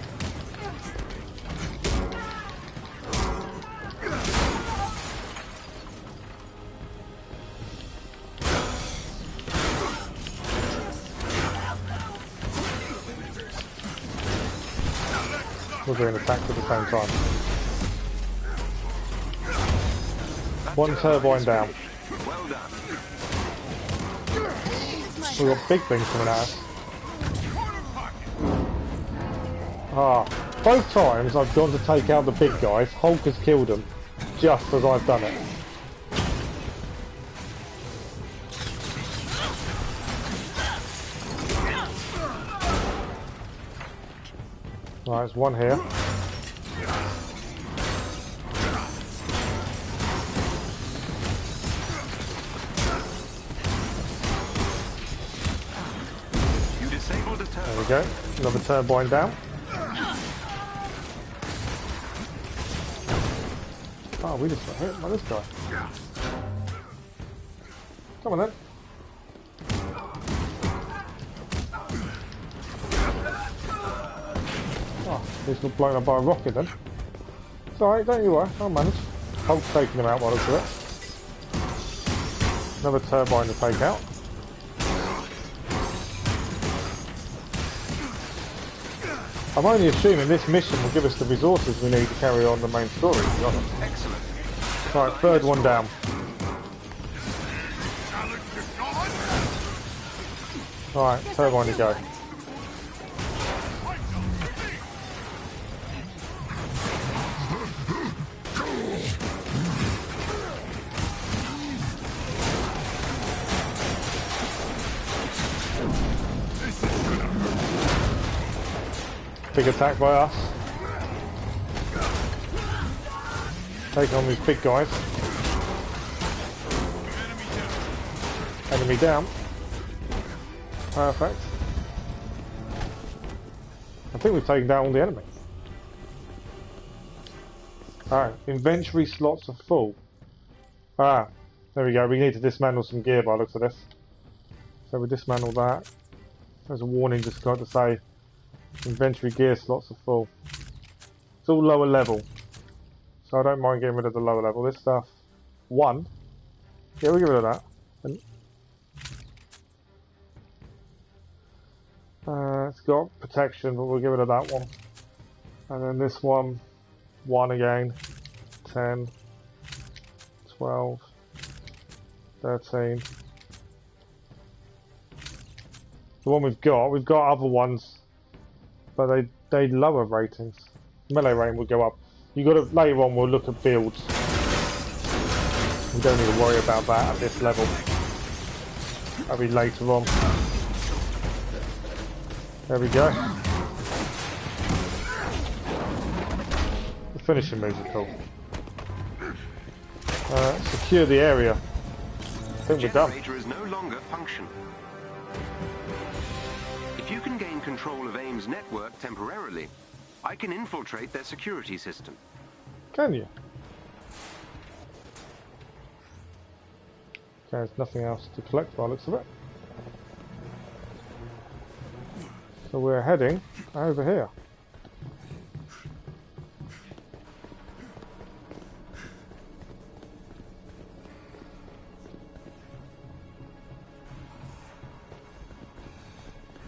We're doing attacks at the same time. One turbine down. Well done. We've got big things coming at us. Ah, both times I've gone to take out the big guys, Hulk has killed them, just as I've done it. Right, there's one here. You disabled a There turbine. we go. Another turbine down. Oh, we just got hit by this guy. Come on then. Oh, he's not blown up by a rocket then. It's alright, don't you worry, I'll manage. Hulk's taking him out while I do it. Another turbine to take out. I'm only assuming this mission will give us the resources we need to carry on the main story, to be honest. Excellent. Right, third one down. Right, turbine to go. Big attack by us. Take on these big guys. Enemy down. Perfect. I think we've taken down all the enemy. Alright, inventory slots are full. Ah, there we go. We need to dismantle some gear by the looks of this. So we dismantle that. There's a warning just got to say inventory gear slots are full. It's all lower level. So I don't mind getting rid of the lower level. This stuff, one. Yeah, we'll get rid of that. And, it's got protection, but we'll get rid of that one. And then this one, 1 again. 10, 12, 13. The one we've got other ones, but they lower ratings. Melee rating will go up. You got to later on. We'll look at builds. We don't need to worry about that at this level. That'll be later on. There we go. The finishing moves are cool. Secure the area. I think we're done. Generator is no longer functional. If you can gain control of AIM's network temporarily, I can infiltrate their security system. Can you? Okay, there's nothing else to collect by the looks of it. So we're heading over here.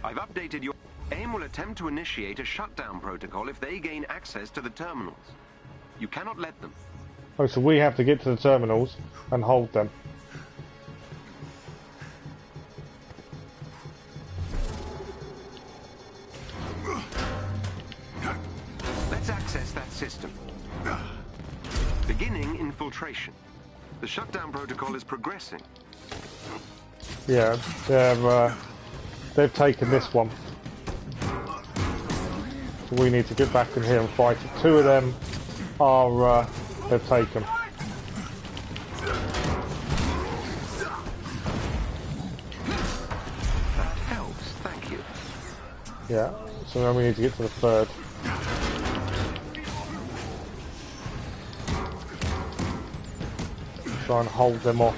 I've updated your... AIM will attempt to initiate a shutdown protocol if they gain access to the terminals. You cannot let them. Oh, so we have to get to the terminals and hold them. Let's access that system. Beginning infiltration. The shutdown protocol is progressing. Yeah, they've taken this one. So we need to get back in here and fight it. Two of them are, they've taken. That helps, thank you. Yeah, so now we need to get to the third. Try and hold them off.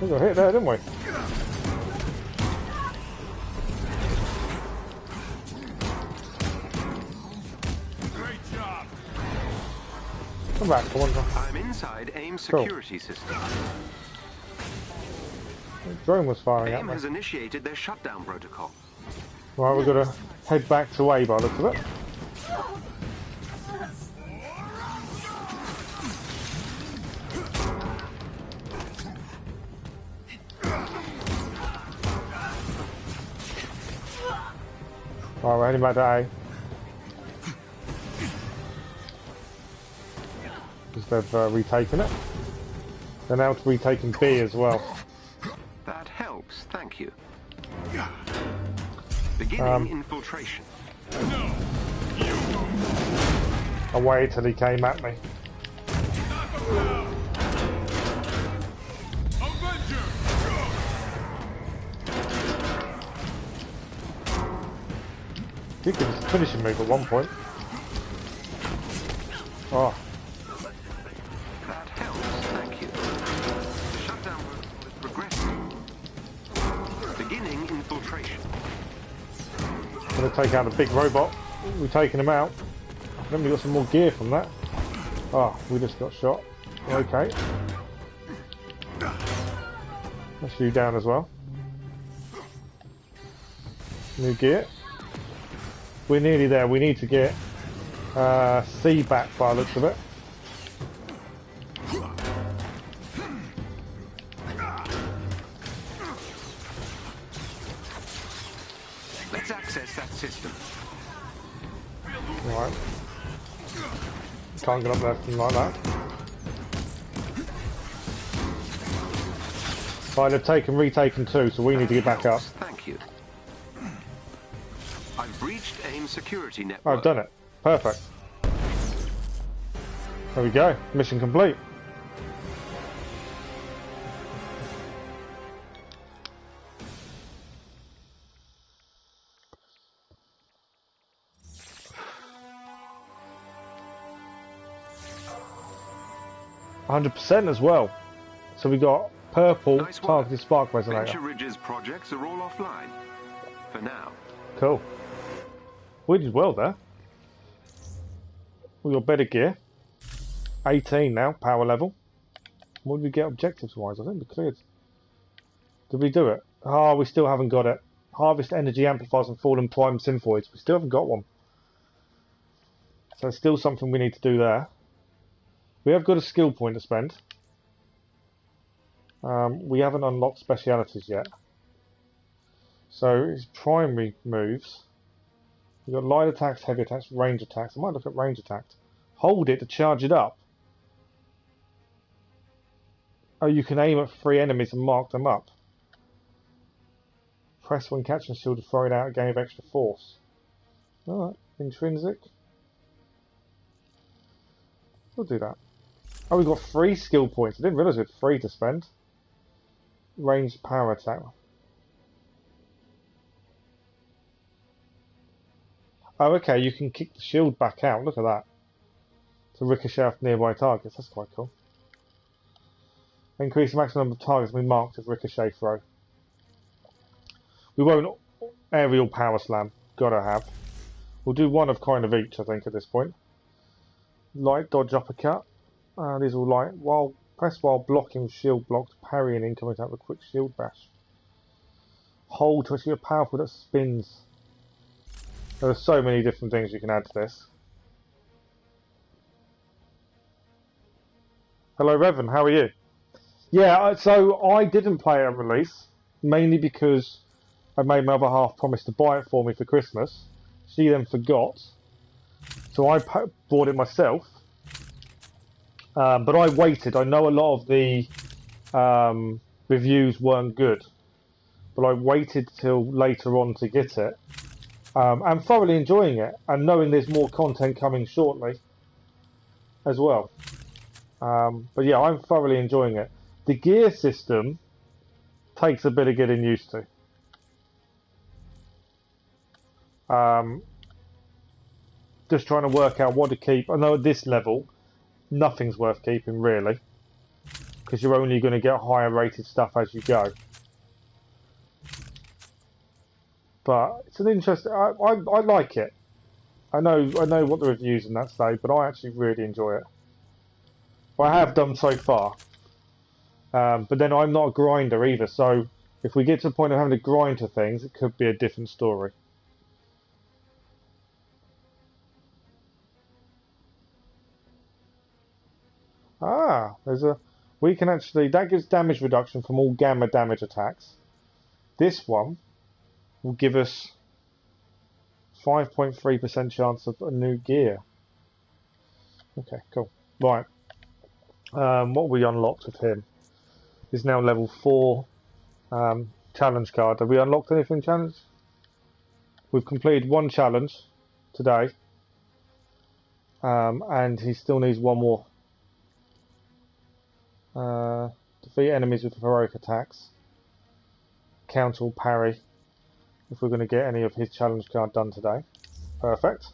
We got hit there, didn't we? Great job. Come back, come on. I'm inside AIM security system. The drone was firing at AIM me. has initiated their shutdown protocol. Right, we've got to head back to A by the looks of it. Right, we're heading back to A. Because they've retaken it. They're now retaking B as well. That helps, thank you. Beginning infiltration. I waited till he came at me. Avenger. He could just finishing move at one point. Oh, That helps, thank you. The shutdown protocol is progressing. Beginning infiltration. gonna take out the big robot. We've taken him out. Then we got some more gear from that. Oh, we just got shot. Okay. Let's you down as well. New gear. We're nearly there. We need to get C back by the looks of it. Let's access that system. Right. Can't get up there from like that. Right, they've retaken two, so we need to get back up. Thank you. I've breached AIM security Oh, network. I've done it. Perfect. There we go. Mission complete. %, as well. So we got purple Nice work. targeted spark Venture resonator. Ridge's projects are all offline. For now. Cool. We did well there. We got better gear. 18 now, power level. What did we get objectives wise? I think we cleared. Did we do it? Oh, we still haven't got it. Harvest Energy Amplifiers and Fallen Prime Synthoids. We still haven't got one. So it's still something we need to do there. We have got a skill point to spend. We haven't unlocked specialities yet. So his primary moves. We've got light attacks, heavy attacks, range attacks. I might look at range attacks. Hold it to charge it up. Oh, you can aim at 3 enemies and mark them up. Press when catching a shield to throw it out, gain of extra force. Alright, intrinsic. We'll do that. Oh, we've got 3 skill points. I didn't realise we had 3 to spend. Ranged power attack. Oh, okay, you can kick the shield back out. Look at that. To ricochet off nearby targets. That's quite cool. Increase the maximum number of targets we marked with ricochet throw. We won't aerial power slam. Gotta have. We'll do one of kind of each, I think, at this point. Light dodge uppercut. These are all light. While Press while blocking shield block to parry an incoming attack with a quick shield bash. Hold to achieve a powerful that spins. There are so many different things you can add to this. Hello Revan, how are you? Yeah, so I didn't play it on release, mainly because I made my other half promise to buy it for me for Christmas. She then forgot, so I bought it myself. But I waited. I know a lot of the reviews weren't good, but I waited till later on to get it. I'm thoroughly enjoying it, and knowing there's more content coming shortly as well. But yeah, I'm thoroughly enjoying it. The gear system takes a bit of getting used to. Just trying to work out what to keep. I know at this level, nothing's worth keeping really, because you're only going to get higher rated stuff as you go. But it's an interesting. I like it. I know what the reviews and that say, but I actually really enjoy it. I have done so far. But then I'm not a grinder either, so if we get to the point of having to grind to things, it could be a different story. Ah, we can actually, that gives damage reduction from all gamma damage attacks. This one will give us 5.3% chance of a new gear. Okay, cool. Right. What we unlocked with him is now level 4 challenge card. Have we unlocked anything challenge? We've completed one challenge today. And he still needs one more. Defeat enemies with heroic attacks. Counter or parry. If we're going to get any of his challenge card done today. Perfect.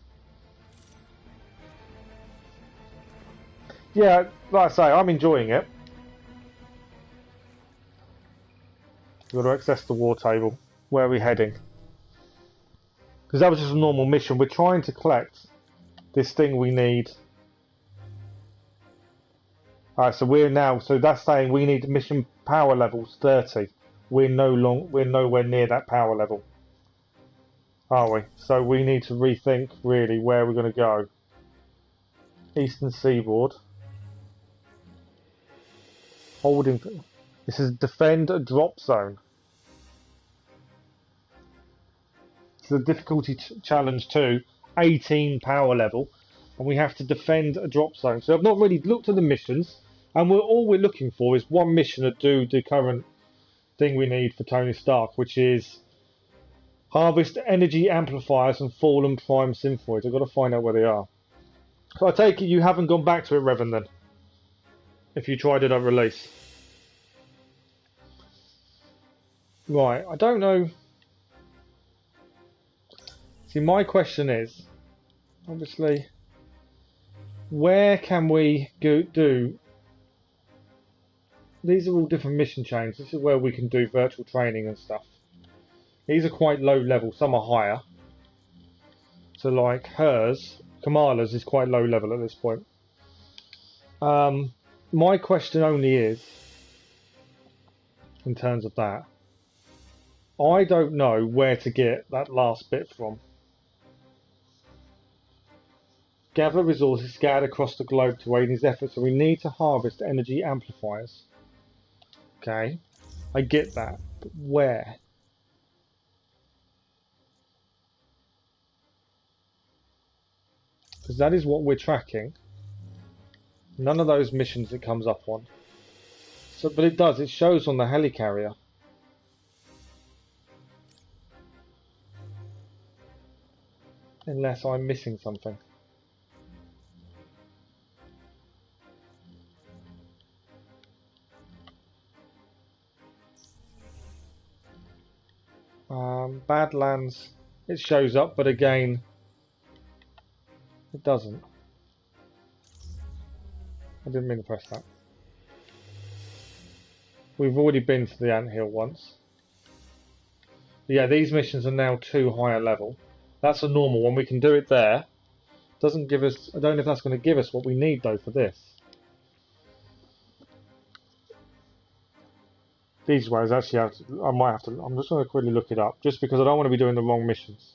Yeah, like I say, I'm enjoying it. We've got to access the war table. Where are we heading? Because that was just a normal mission. We're trying to collect this thing we need. Alright, so so that's saying we need mission power levels 30. We're nowhere near that power level. Are we? So we need to rethink really where we're going to go. Eastern Seaboard. Holding. This is defend a drop zone. It's a difficulty challenge 2, 18 power level, and we have to defend a drop zone. So I've not really looked at the missions, and all we're looking for is one mission to do the current thing we need for Tony Stark, which is harvest energy amplifiers and fallen prime synthoids. I've got to find out where they are. So I take it you haven't gone back to it, Revan, then? If you tried it on release. Right, I don't know. See, my question is, obviously, where can we do? These are all different mission chains. This is where we can do virtual training and stuff. These are quite low level. Some are higher. So like hers, Kamala's is quite low level at this point. My question only is, in terms of that, I don't know where to get that last bit from. Gather resources scattered across the globe to aid in his efforts, so we need to harvest energy amplifiers. Okay, I get that, but where? Because that is what we're tracking. None of those missions it comes up on. So, but it does, it shows on the helicarrier. Unless I'm missing something. Badlands, it shows up, but again, it doesn't. I didn't mean to press that. We've already been to the anthill once. Yeah, these missions are now 2 higher level. That's a normal one. We can do it there. Doesn't give us. I don't know if that's going to give us what we need though for this. these ways actually have to, I might have to. I'm just going to quickly look it up, just because I don't want to be doing the wrong missions.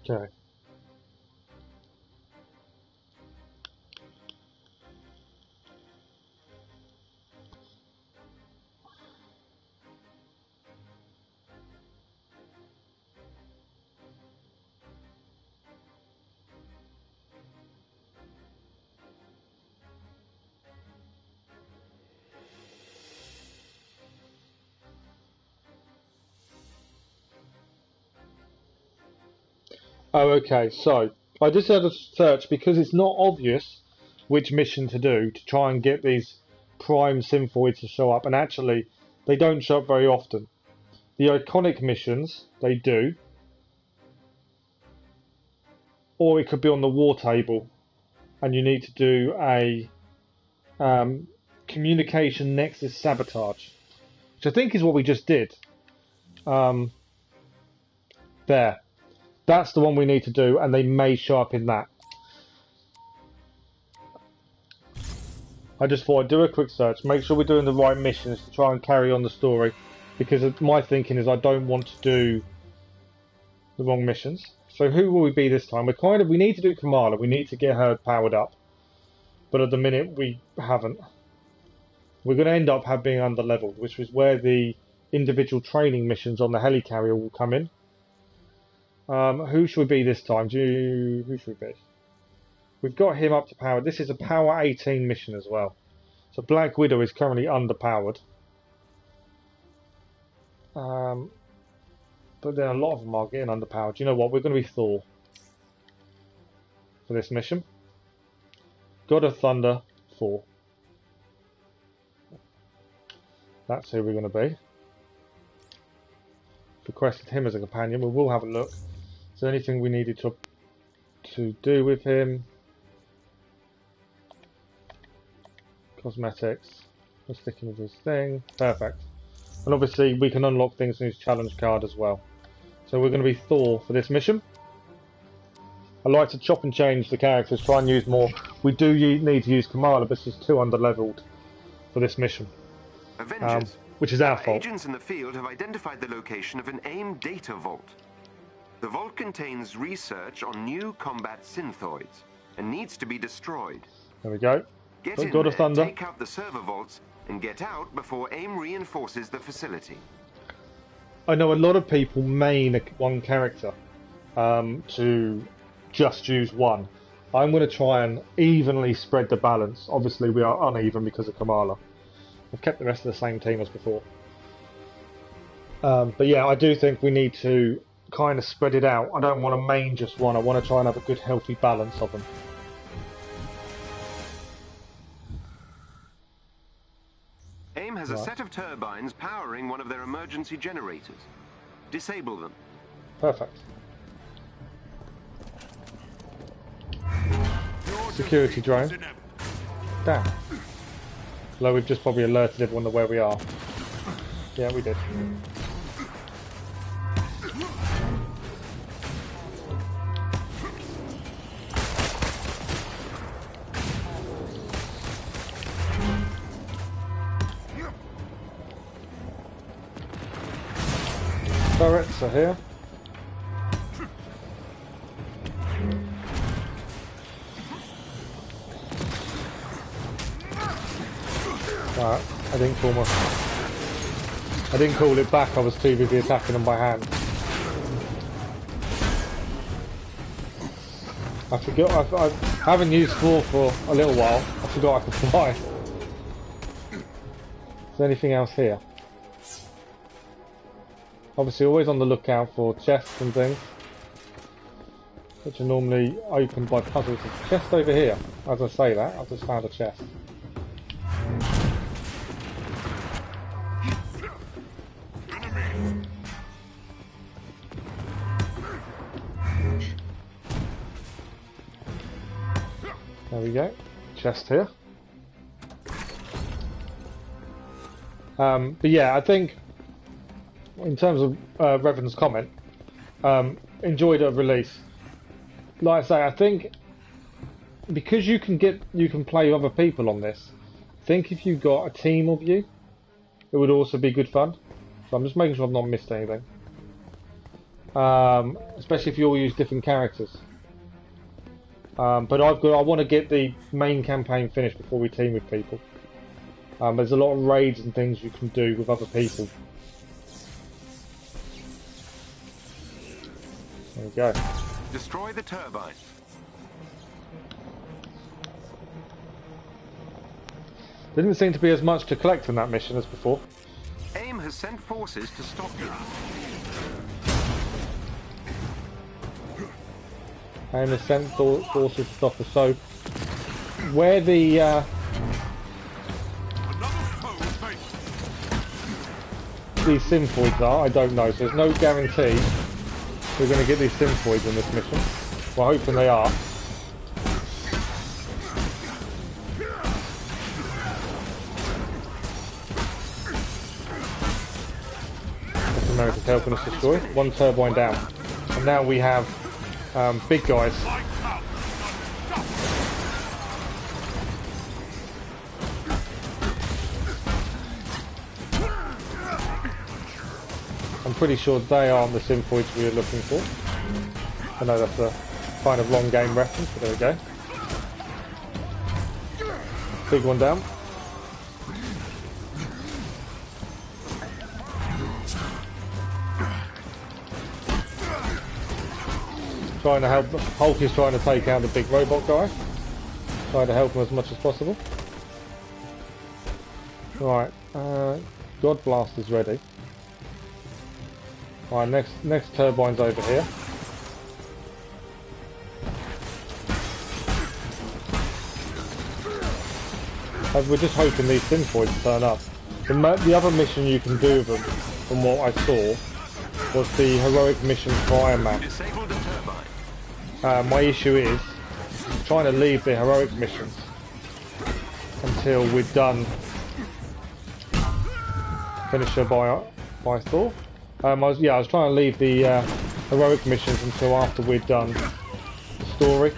Okay. Oh, okay. So I just had a search because it's not obvious which mission to do to try and get these prime synthoids to show up, and actually they don't show up very often. The iconic missions they do, or it could be on the war table, and you need to do a communication nexus sabotage, which I think is what we just did. There. That's the one we need to do, and they may show up in that. I just thought I'd do a quick search, make sure we're doing the right missions to try and carry on the story, because my thinking is I don't want to do the wrong missions. So who will we be this time? We need to do Kamala, we need to get her powered up, but at the minute we haven't. We're going to end up being under-leveled, which is where the individual training missions on the helicarrier will come in. Who should we be this time? Who should we be? We've got him up to power. This is a power 18 mission as well. So Black Widow is currently underpowered. But then a lot of them are getting underpowered. You know what? We're going to be Thor for this mission. God of Thunder, Thor. That's who we're going to be. Requested him as a companion. We will have a look. Is there anything we needed to do with him? Cosmetics. We're sticking with his thing. Perfect. And obviously we can unlock things in his challenge card as well. So we're going to be Thor for this mission. I like to chop and change the characters, try and use more. We do need to use Kamala, but she's too under-leveled for this mission. Avengers. Which is our fault. Agents in the field have identified the location of an AIM data vault. The vault contains research on new combat synthoids and needs to be destroyed. There we go. Get in God of there, Thunder. take out the server vaults, and get out before AIM reinforces the facility. I know a lot of people main one character to just use one. I'm going to try and evenly spread the balance. Obviously we are uneven because of Kamala. I've kept the rest of the same team as before. But yeah, I do think we need to kind of spread it out. I don't want to main just one. I want to try and have a good healthy balance of them. AIM has a set of turbines powering one of their emergency generators. Disable them. Perfect. Security drone. Damn. Although we've just probably alerted everyone to where we are. Yeah, we did. Turrets are here. Right, I didn't call it back, I was too busy attacking them by hand. I forgot, I haven't used Thor for a little while, I forgot I could fly. Is there anything else here? Obviously always on the lookout for chests and things, which are normally opened by puzzles. There's a chest over here. As I say that, I've just found a chest. There we go. Chest here. But yeah, I think in terms of Revan's comment, enjoyed a release. Like I say, I think because you can play other people on this. I think if you got a team of you, it would also be good fun. So I'm just making sure I've not missed anything. Especially if you all use different characters. But I want to get the main campaign finished before we team with people. There's a lot of raids and things you can do with other people. There we go. Destroy the turbine. There didn't seem to be as much to collect in that mission as before. AIM has sent forces to stop you. And the sent forces to stop us. So, where the these Synthoids are, I don't know. So there's no guarantee we're going to get these Synthoids in this mission. We're hoping they are. Captain America's helping us destroy. One turbine down. And now we have big guys. I'm pretty sure they aren't the Synthoids we were looking for. I know that's a kind of long game reference, but there we go. Big one down. Trying to help. Hulk is trying to take out the big robot guy. Trying to help him as much as possible. Right, God Blast is ready. Right, next turbine's over here. We're just hoping these Synthoids turn up. The other mission you can do with them, from what I saw, was the heroic mission for Iron Man. My issue is trying to leave the heroic missions until we're done. Finisher by Thor. I was trying to leave the heroic missions until after we're done the story.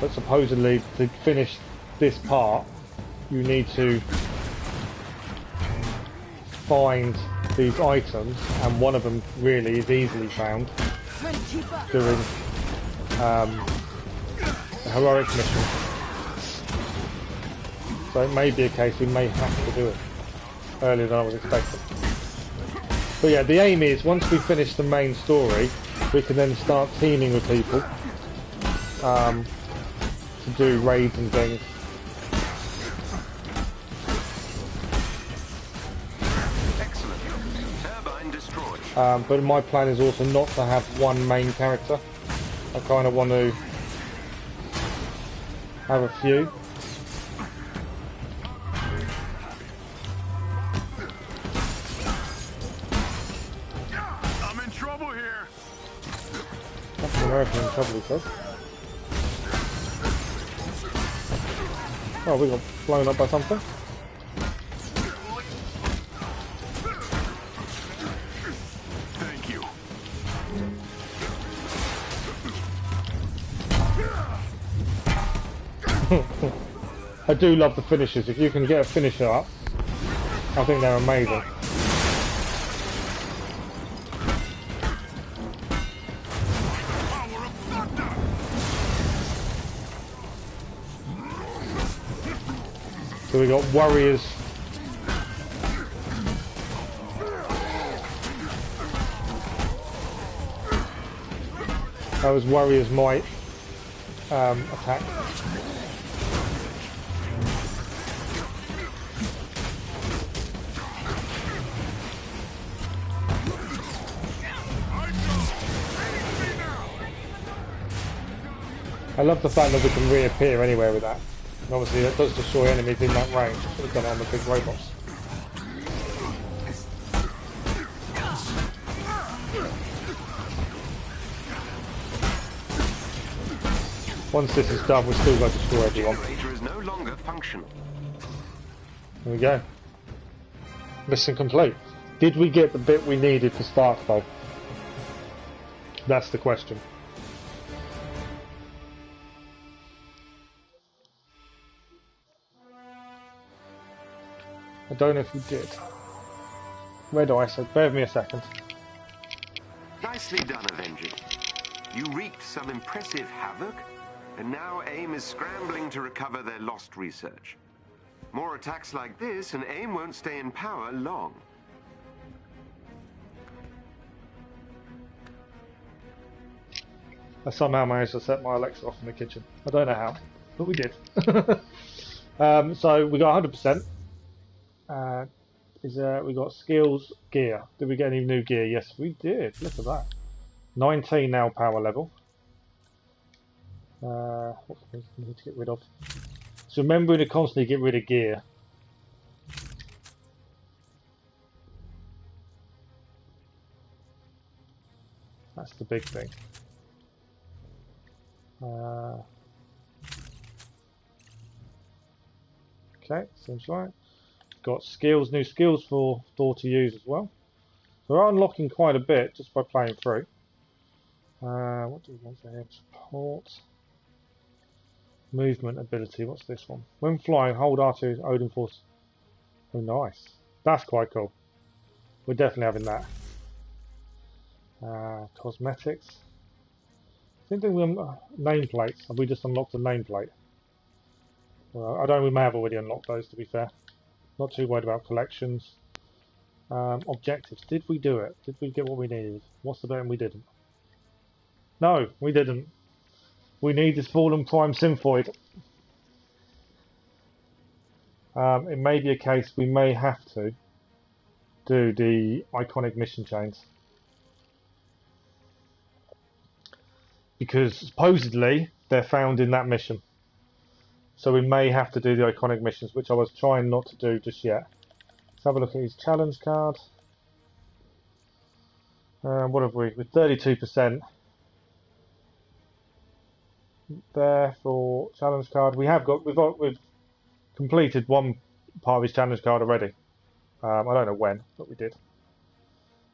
But supposedly to finish this part, you need to find these items, and one of them really is easily found during the heroic mission. So it may be a case we may have to do it earlier than I was expecting. But yeah, the aim is once we finish the main story, we can then start teaming with people to do raids and things. But my plan is also not to have one main character. I kind of want to have a few. I'm in trouble here. Captain America in trouble, he says. Oh, we got blown up by something. I do love the finishers. If you can get a finisher up, I think they're amazing. So we got warriors. That was warriors might attack. I love the fact that we can reappear anywhere with that. And obviously that does destroy enemies in that range. Should have done it on the big robots. Once this is done, we've still got to destroy everyone. Generator is no longer functional. There we go. Mission complete. Did we get the bit we needed for start though? That's the question. I don't know if we did. Red eye, so bear with me a second. Nicely done, Avengers. You wreaked some impressive havoc, and now AIM is scrambling to recover their lost research. More attacks like this, and AIM won't stay in power long. I somehow managed to set my Alexa off in the kitchen. I don't know how, but we did. So we got 100%. We got skills, gear. Did we get any new gear? Yes, we did. Look at that. 19 now power level. What do we need to get rid of? So remembering to constantly get rid of gear. That's the big thing. Okay, seems right. Got skills, new skills for Thor to use as well. So we're unlocking quite a bit just by playing through. What do we want for here? Support. Movement ability, what's this one? When flying, hold R2 Odin Force. Oh, nice. That's quite cool. We're definitely having that. Cosmetics. I think we nameplates. Have we just unlocked a nameplate? Well, I don't know, we may have already unlocked those to be fair. Not too worried about collections. Objectives. Did we do it? Did we get what we needed? What's the bit we didn't? No, we didn't. We need this fallen prime Synthoid. It may be a case we may have to do the iconic mission chains. Because supposedly they're found in that mission. So we may have to do the iconic missions, which I was trying not to do just yet. Let's have a look at his challenge card. What have we? With 32% there for challenge card. We've completed one part of his challenge card already. I don't know when, but we did.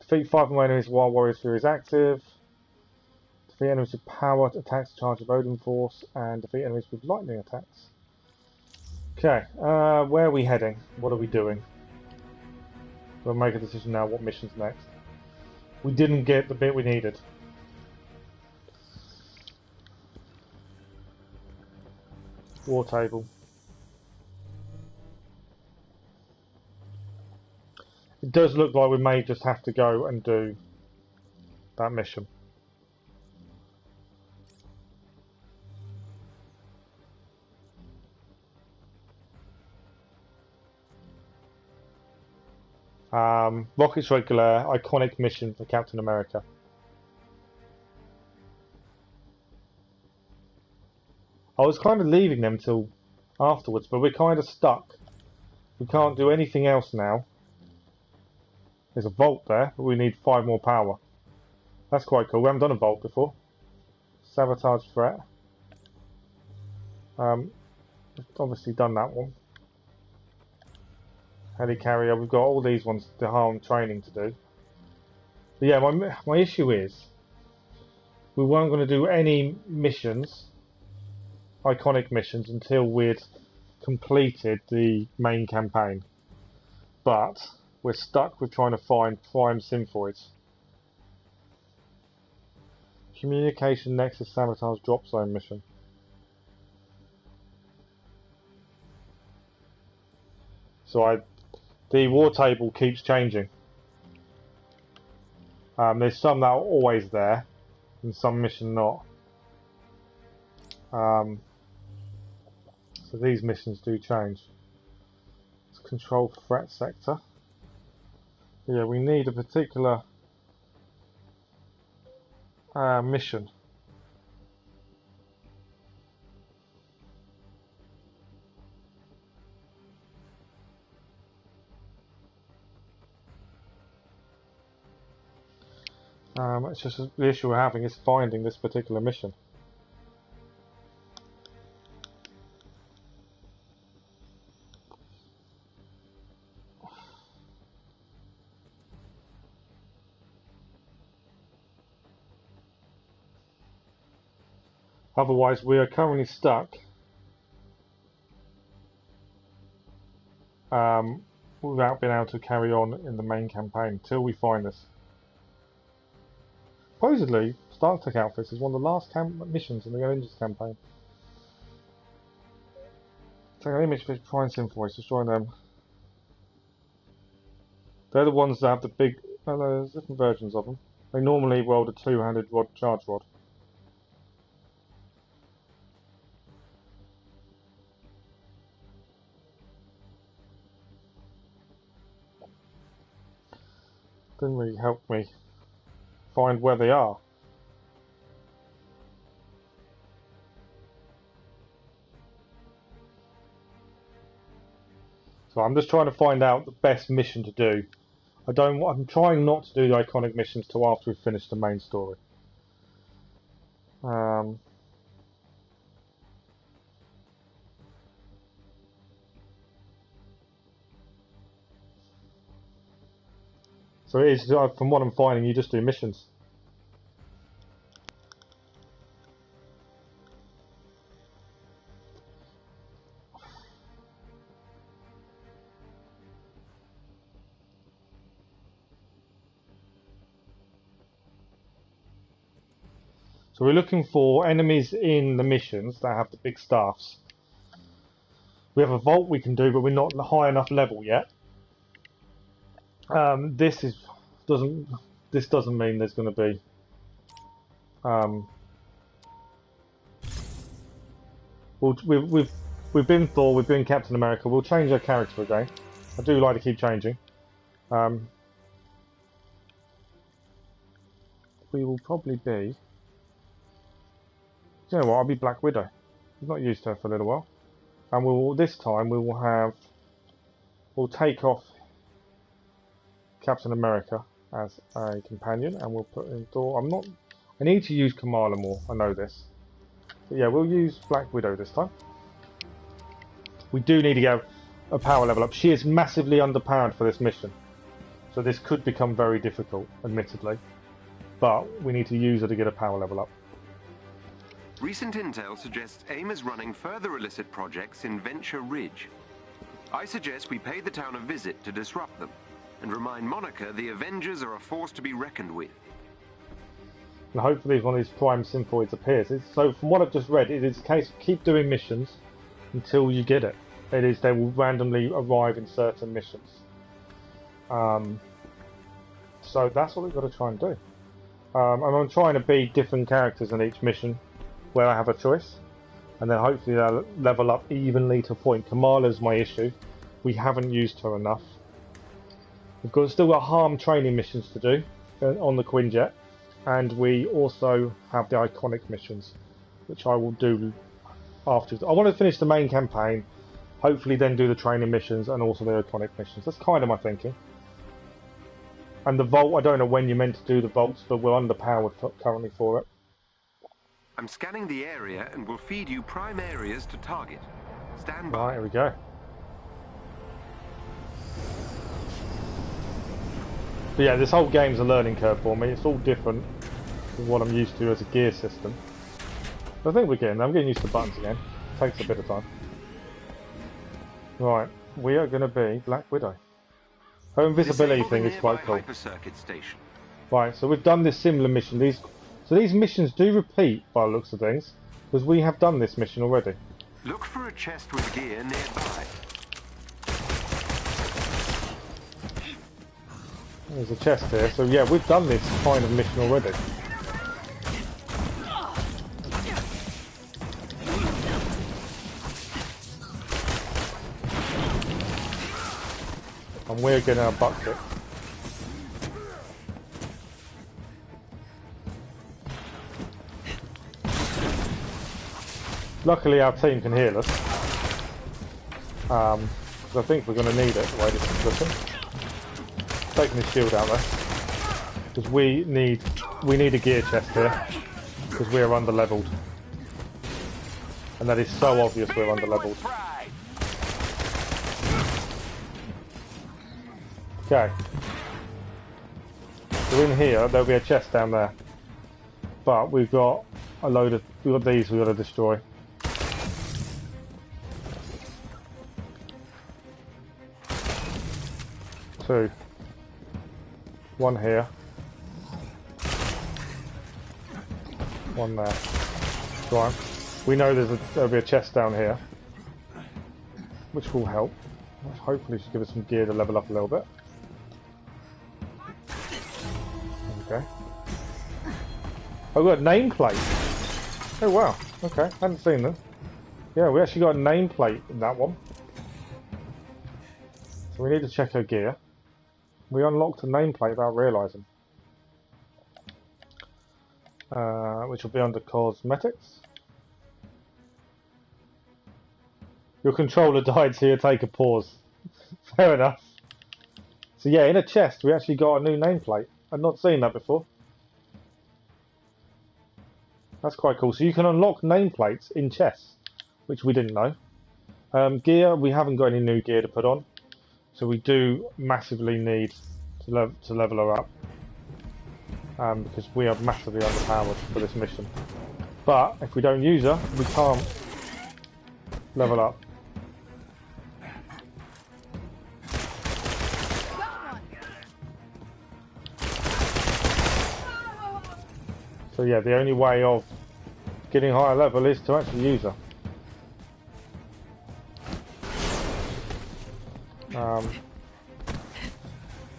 Defeat 5 more enemies while Warrior's Fury is active. Defeat enemies with power attacks, charge of Odin Force, and defeat enemies with lightning attacks. Okay, where are we heading? What are we doing? We'll make a decision now what mission's next. We didn't get the bit we needed. War table. It does look like we may just have to go and do that mission. Rocket's regular iconic mission for Captain America. I was kind of leaving them till afterwards, but we're kind of stuck. We can't do anything else now. There's a vault there, but we need 5 more power. That's quite cool. We haven't done a vault before. Sabotage threat. We've obviously done that one. Helicarrier. We've got all these ones to harm training to do. But yeah, my issue is we weren't going to do any missions, iconic missions, until we'd completed the main campaign. But we're stuck with trying to find prime Synthoids. Communication Nexus Sabotage Drop Zone mission. So the war table keeps changing. There's some that are always there, and some mission not. So these missions do change. Let's control threat sector. Yeah, we need a particular mission. It's just the issue we're having is finding this particular mission. Otherwise, we are currently stuck without being able to carry on in the main campaign until we find this. Supposedly, StarTech Outfits is one of the last missions in the Avengers campaign. Take an image of Prime Synthoids, destroying them. They're the ones that have the big... Oh, no, there's different versions of them. They normally wield a two-handed rod, charge rod. Didn't really help me find where they are. So I'm just trying to find out the best mission to do. I'm trying not to do the iconic missions till after we've finished the main story. So it is, from what I'm finding, you just do missions. So we're looking for enemies in the missions that have the big staffs. We have a vault we can do, but we're not high enough level yet. This doesn't mean there's going to be we've been Thor, we've been Captain America. We'll change our character again. I do like to keep changing. We will probably be. You know what? I'll be Black Widow. I've not used her for a little while, and this time we'll take off Captain America as a companion, and we'll put in Thor. I need to use Kamala more. I know this, but yeah, we'll use Black Widow this time. We do need to get a power level up. She is massively underpowered for this mission, so this could become very difficult, admittedly. But we need to use her to get a power level up. Recent intel suggests AIM is running further illicit projects in Venture Ridge. I suggest we pay the town a visit to disrupt them, and remind Monica the Avengers are a force to be reckoned with. And hopefully one of these Prime Synthoids appears. So from what I've just read, it is a case of keep doing missions until you get it. It is, they will randomly arrive in certain missions. So that's what we've got to try and do. And I'm trying to be different characters in each mission where I have a choice, and then hopefully they'll level up evenly to a point. Kamala's my issue. We haven't used her enough. We've still got harm training missions to do on the Quinjet, and we also have the iconic missions, which I will do after. I want to finish the main campaign, hopefully then do the training missions and also the iconic missions. That's kind of my thinking. And the vault, I don't know when you're meant to do the vaults, but we're underpowered currently for it. I'm scanning the area and will feed you prime areas to target. Stand by. Right, here we go. But yeah, this whole game's a learning curve for me. It's all different from what I'm used to as a gear system. But I think I'm getting used to buttons again. It takes a bit of time. Right, we are going to be Black Widow. Her invisibility thing is quite cool. Right, so we've done this similar mission. These missions do repeat by the looks of things, because we have done this mission already. Look for a chest with gear nearby. There's a chest here, so yeah, we've done this kind of mission already. And we're getting our butt kicked. Luckily our team can heal us. Because I think we're going to need it the way this is looking. Taking the shield out there. Because we need a gear chest here. Because we are under-leveled. And that is so obvious we're under-leveled. Okay. So in here, there'll be a chest down there. But we've got a load of we've got these we've got to destroy. Two. One here. One there. Right. We know there'll be a chest down here, which will help. Hopefully should give us some gear to level up a little bit. Okay. Oh, we've got a nameplate. Oh wow. Okay, hadn't seen them. Yeah, we actually got a nameplate in that one. So we need to check our gear. We unlocked a nameplate without realising. Which will be under cosmetics. Your controller died, so you take a pause. Fair enough. So yeah, in a chest we actually got a new nameplate. I've not seen that before. That's quite cool. So you can unlock nameplates in chests, which we didn't know. Gear, we haven't got any new gear to put on. So we do massively need to level her up. Because we are massively underpowered for this mission. But if we don't use her, we can't level up. So yeah, the only way of getting higher level is to actually use her.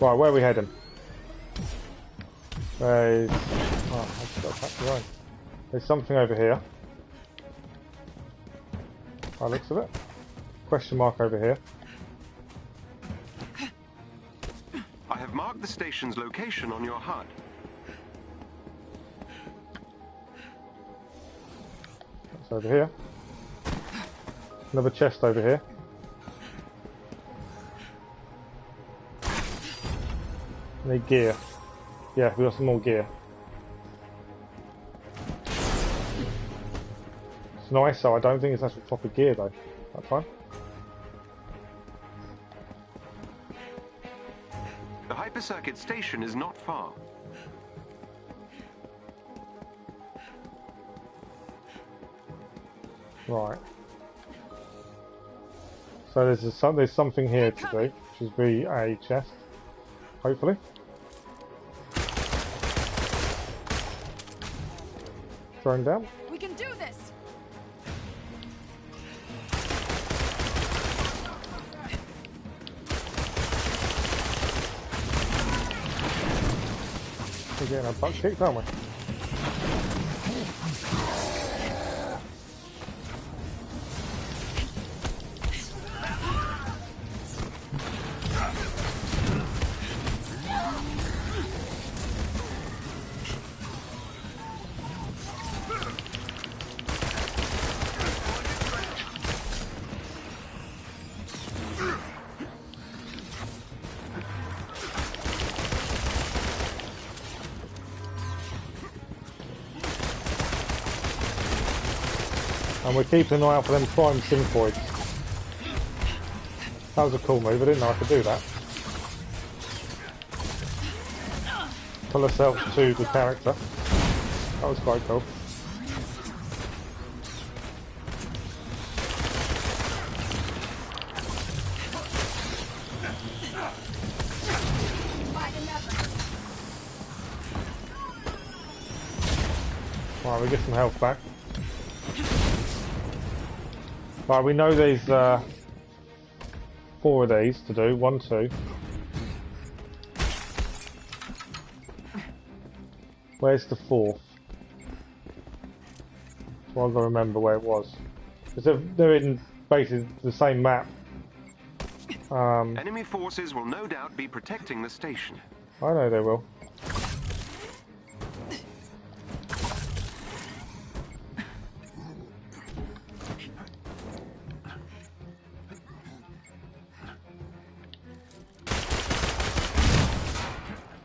Right, where are we heading? There's... Oh, I've just got to pack the line. There's something over here. By the looks of it. Question mark over here. I have marked the station's location on your HUD. That's over here. Another chest over here. Need gear. Yeah, we got some more gear. It's nice, so I don't think it's actually proper gear though. That's fine. The hypercircuit station is not far. Right. So there's something here to do, which is be a chest, hopefully. Thrown down. We can do this. We're getting our butt kicked, aren't we? And we're keeping an eye out for them prime synthoids. That was a cool move, I didn't know I could do that. Pull ourselves to the character. That was quite cool. Right, we get some health back. Right, we know there's 4 of these to do. 1, 2. Where's the 4th? So I've got to remember where it was. Because they're in basically the same map. Enemy forces will no doubt be protecting the station. I know they will.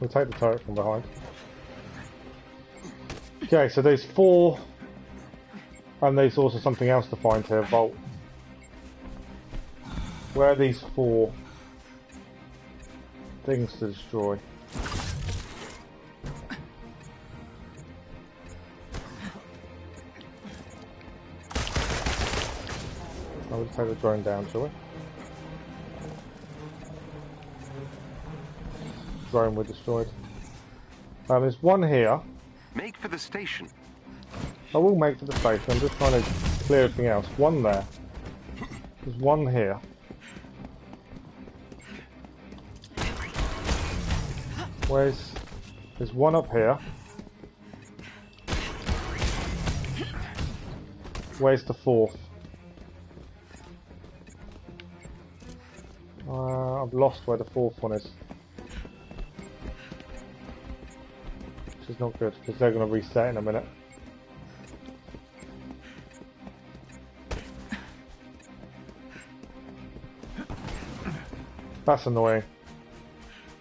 We'll take the turret from behind. Okay, so there's 4, and there's also something else to find here, Vault. Where are these 4 things to destroy? I will take the drone down, shall we? Drone were destroyed. There's one here. Make for the station. I will make for the station. I'm just trying to clear everything else. One there. There's one here. There's one up here. Where's the fourth? I've lost where the fourth one is. Which is not good, because they're going to reset in a minute. That's annoying.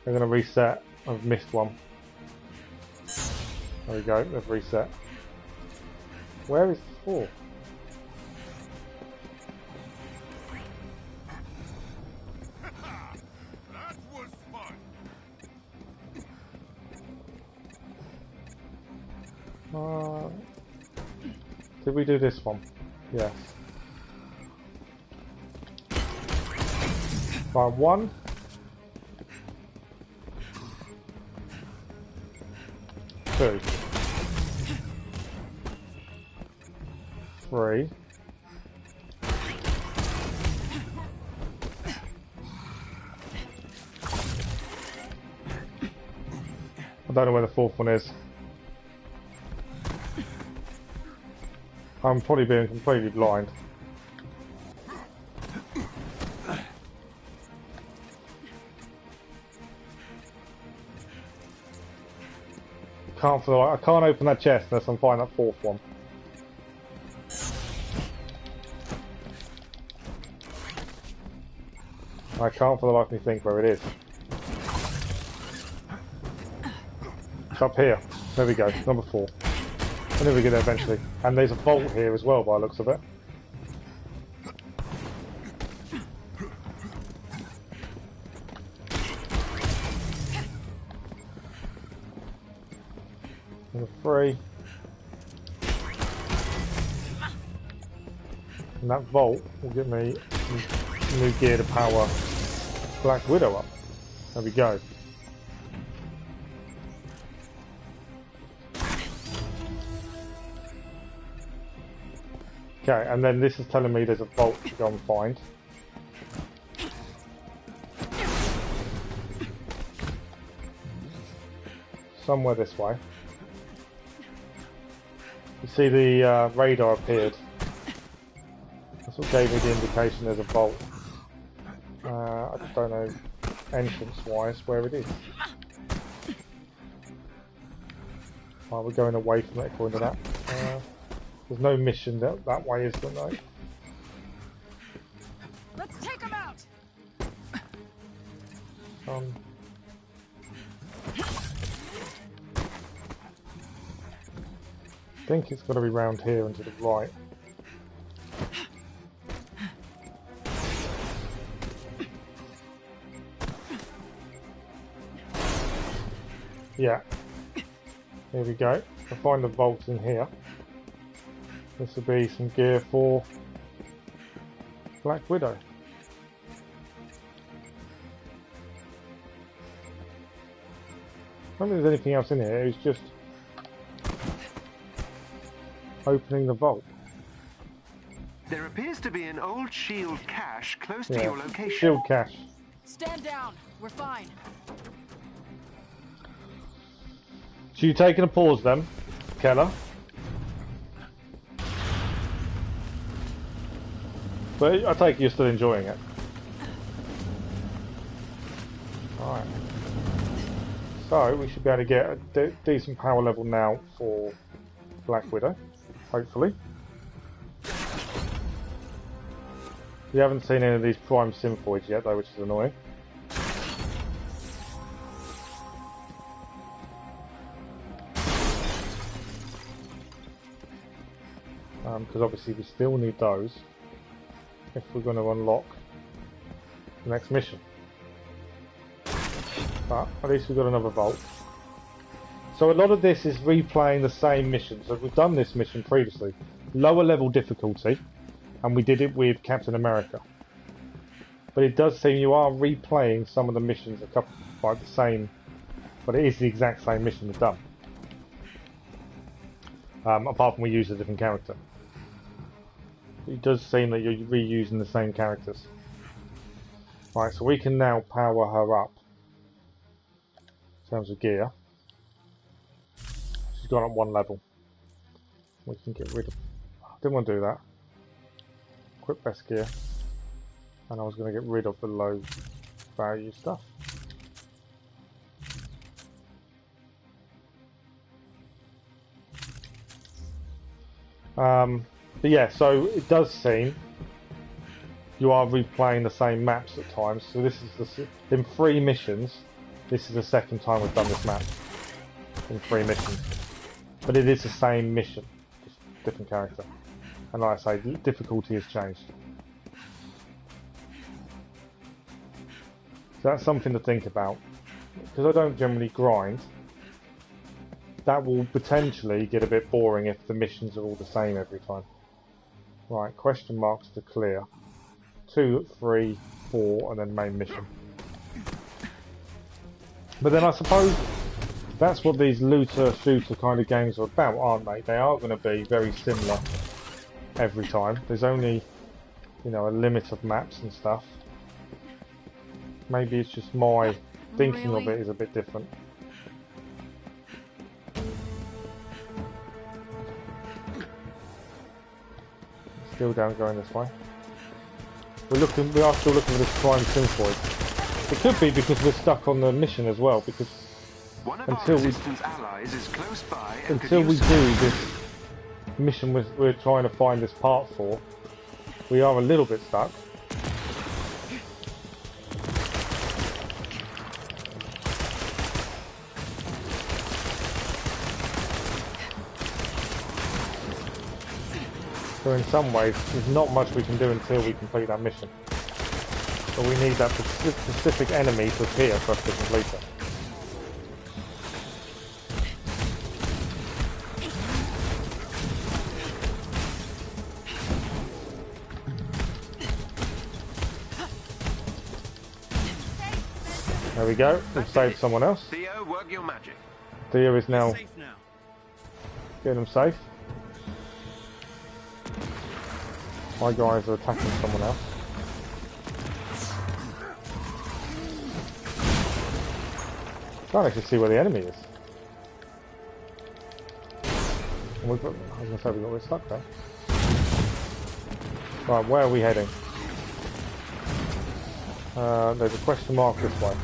They're going to reset. I've missed one. There we go, they've reset. Where is the fourth? That was fun. Did we do this one? Yes. Right, 1. 2. 3. I don't know where the fourth one is. I'm probably being completely blind. I can't open that chest unless I'm finding that fourth one. I can't for the life of me think where it is. It's up here. There we go, number 4. I knew we'd get there eventually. And there's a vault here as well by the looks of it. Number 3. And that vault will give me some new gear to power Black Widow up. There we go. Okay, and then this is telling me there's a vault to go and find. Somewhere this way. You see the radar appeared. That's what gave me the indication there's a vault. I just don't know entrance-wise where it is. We're going away from it according to that. There's no mission that way, is there? No. Let's take him out. I think it's got to be round here and to the right. Yeah. Here we go. I'll find the vault in here. This will be some gear for Black Widow. I don't think there's anything else in here, it's just opening the vault. There appears to be an old shield cache close to your location. Shield cache. Stand down. We're fine. So you taking a pause then, Keller? But I take it you're still enjoying it. Alright. So we should be able to get a decent power level now for Black Widow, hopefully. You haven't seen any of these Prime Synthoids yet though, which is annoying. Because obviously we still need those if we're going to unlock the next mission. But at least we've got another vault. So a lot of this is replaying the same mission. So we've done this mission previously. Lower level difficulty. and we did it with Captain America. But it does seem you are replaying some of the missions a couple like the same, but it is the exact same mission we've done. Apart from we use a different character. It does seem that you're reusing the same characters. Right, so we can now power her up. In terms of gear. She's gone up one level. We can get rid of... I didn't want to do that. Equip best gear. And I was going to get rid of the low value stuff. But yeah, so it does seem you are replaying the same maps at times. So this is in 3 missions. This is the second time we've done this map in 3 missions, but it is the same mission, just different character. And like I say, the difficulty has changed. So that's something to think about. Because I don't generally grind, that will potentially get a bit boring if the missions are all the same every time. Right, question marks to clear. 2, 3, 4, and then main mission. But then I suppose that's what these looter-shooter kind of games are about, aren't they? They are going to be very similar every time. There's only, you know, a limit of maps and stuff. Maybe it's just my thinking of it is a bit different. Still don't going this way. We are still looking for this prime Synthoid. It could be because we're stuck on the mission as well, because until we do this mission we're trying to find this part for, we are a little bit stuck. So in some ways, there's not much we can do until we complete that mission. But we need that specific enemy to appear for us to complete it. There we go, we've saved someone else. Theo, work your magic. Theo is now getting them safe. My guys are attacking someone else. Can't actually see where the enemy is. And we've got, I was going to say we're stuck there. Right, where are we heading? There's a question mark this way.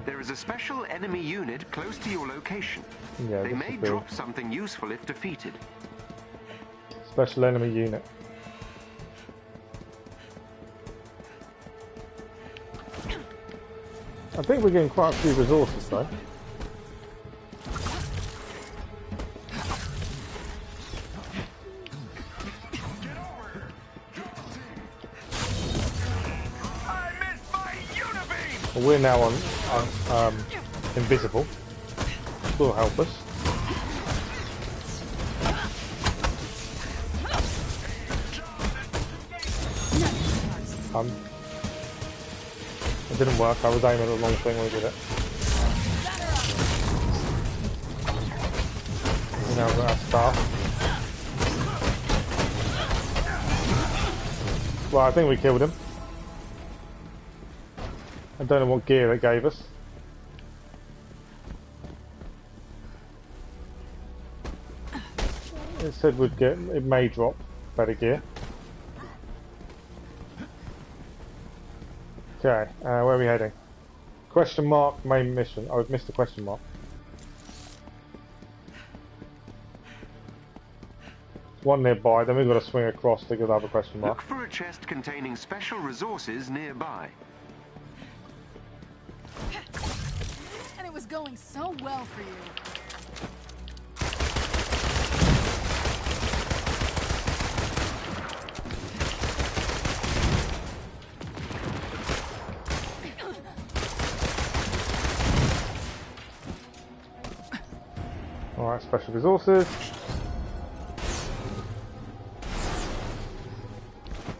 There is a special enemy unit close to your location. Yeah, they may drop something useful if defeated. Special enemy unit. I think we're getting quite a few resources though. Well, we're now on invisible. Will help us. It didn't work. I was aiming at the wrong thing when we did it. We now got our staff. Well, I think we killed him. I don't know what gear it gave us. It said it may drop better gear. Okay, where are we heading? Question mark, main mission. Oh, I've missed the question mark. One nearby, then we've got to swing across to get another question mark. Look for a chest containing special resources nearby. And it was going so well for you. Alright, special resources.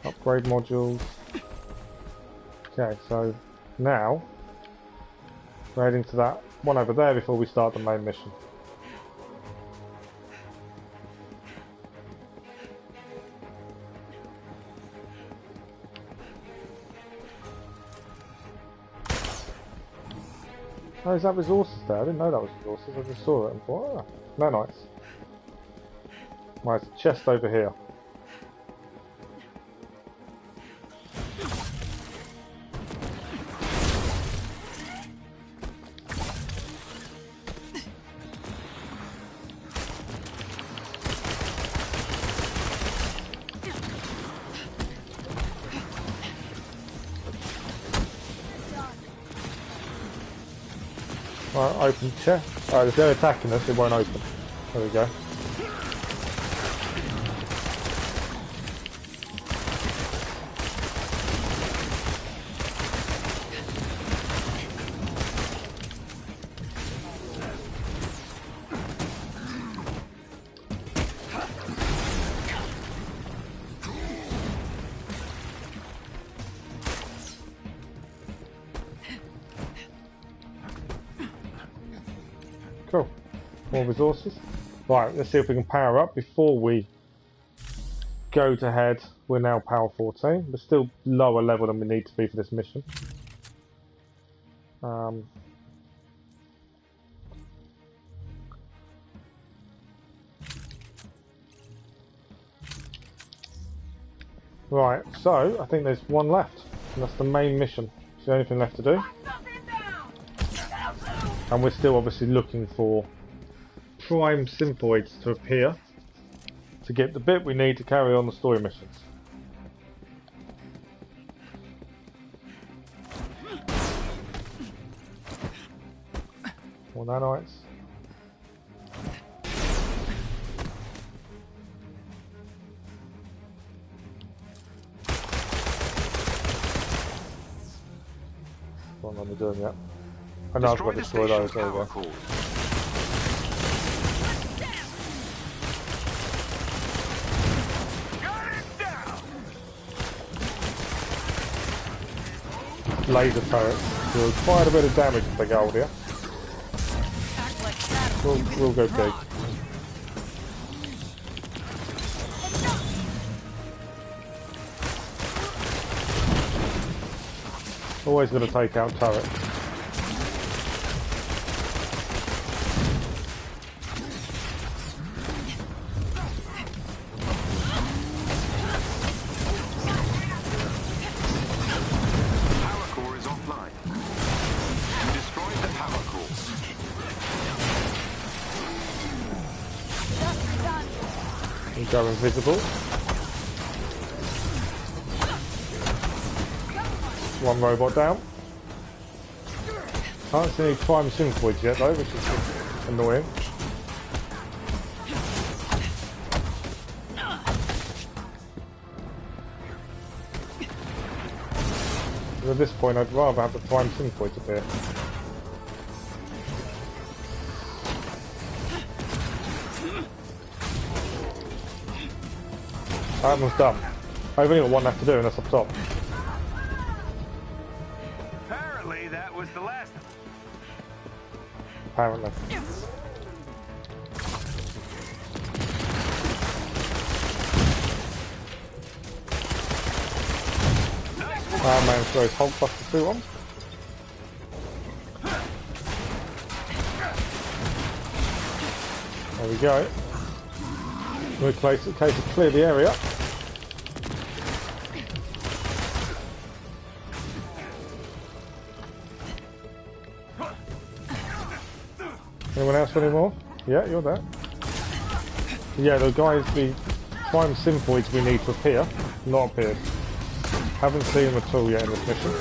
Upgrade modules. Okay, so now we're heading to that one over there before we start the main mission. Oh, is that resources there? I didn't know that was resources. I just saw it and thought, oh, nanites. Right, there's a chest over here. Right, open chest. Alright, if they're attacking us, it won't open. There we go. Cool. More resources. Right, let's see if we can power up before we go to head. We're now power 14. We're still lower level than we need to be for this mission. Right, so I think there's one left. And that's the main mission. It's the only thing left to do. And we're still obviously looking for prime synthoids to appear to get the bit we need to carry on the story missions. More nanites. What am I doing yet? I know I've got to destroy those, there we go. Laser turrets do quite a bit of damage if they go over here. We'll go big. Always going to take out turrets. Go invisible. One robot down. Can't see any prime synthoids yet though, which is annoying. But at this point I'd rather have the prime synthoids appear. That one's done. I've only got one left to do, and that's up top. Apparently, that was the last. Apparently. Ah, man, throws Hulkbuster 2 on. There we go. We're close to clear the area. Anyone else anymore? Yeah, you're there. Yeah, the guys, the prime synthoids we need to appear, not appeared. Haven't seen them at all yet in this mission.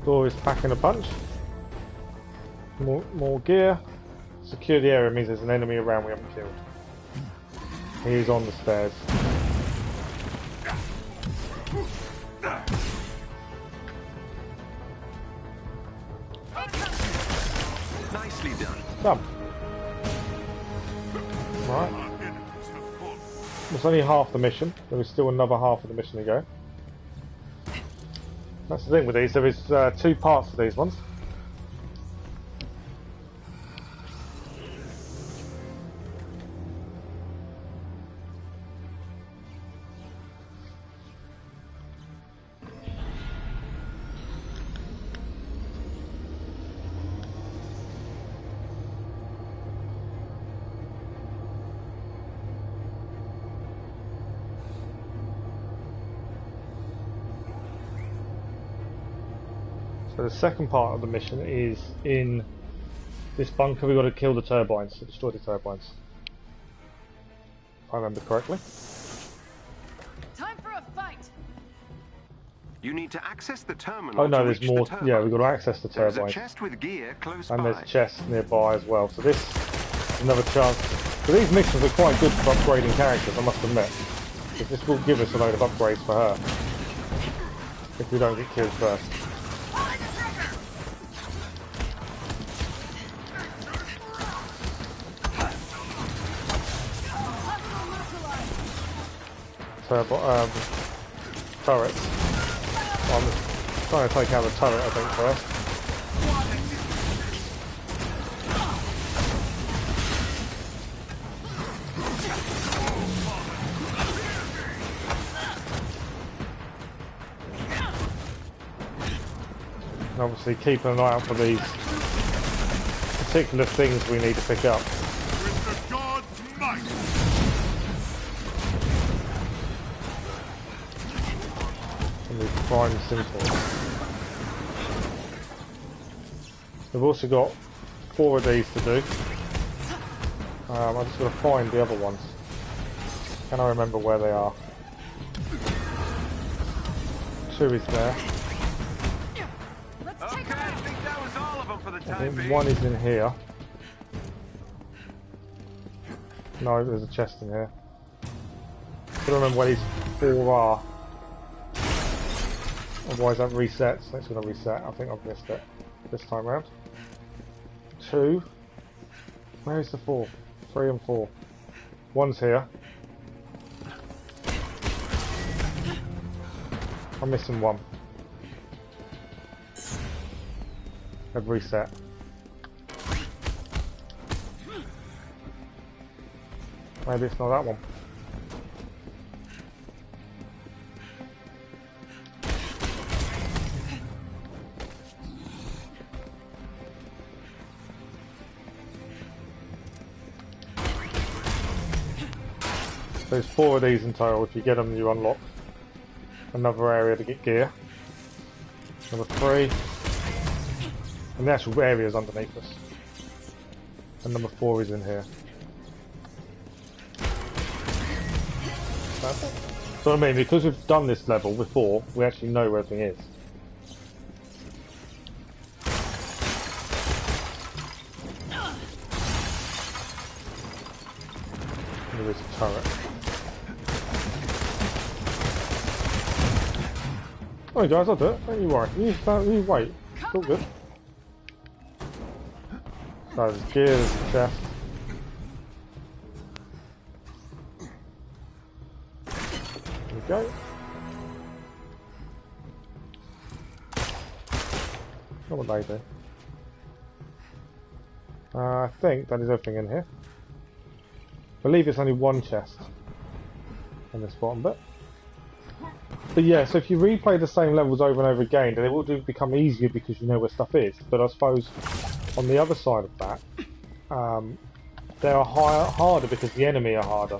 Door is packing a punch. More gear. Secure the area means there's an enemy around we haven't killed. He's on the stairs. Nicely done. Done. Right. It's only half the mission. There is still another half of the mission to go. That's the thing with these. There is 2 parts to these ones. So the second part of the mission is in this bunker. We've got to kill the turbines, destroy the turbines. If I remember correctly. Time for a fight. You need to access the terminal. Oh no, to there's reach more. the turbine. Yeah, we've got to access the There's a turbines. chest with gear close And by. there's chests nearby as well. So this is another chance. So these missions are quite good for upgrading characters, I must admit. Because this will give us a load of upgrades for her. If we don't get killed first. Turrets. Well, I'm just trying to take out the turret, I think, first. And obviously keeping an eye out for these particular things we need to pick up. With the god's might. And these prime Synthoids. We've also got 4 of these to do. I'm just going to find the other ones. Can I remember where they are? 2 is there. Okay, I think that was all of them for the I time think being. 1 is in here. No, there's a chest in here. I don't remember where these 4 are. Otherwise that resets. That's going to reset. I think I've missed it this time round. 2. Where is the 4? 3 and 4. 1's here. I'm missing 1. I've reset. Maybe it's not that one. There's 4 of these in total. If you get them, you unlock another area to get gear. Number 3. And the actual area is underneath us. And number 4 is in here. That's it. So I mean, because we've done this level before, we actually know where everything is. There is a turret. Oh guys, I'll do it. Don't you worry. You wait. It's all good. So there's gear, there's a chest. There we go. What would they do? I think that is everything in here. I believe it's only 1 chest in this bottom bit. But yeah, so if you replay the same levels over and over again, then it will become easier because you know where stuff is. But I suppose on the other side of that, they are harder because the enemy are harder.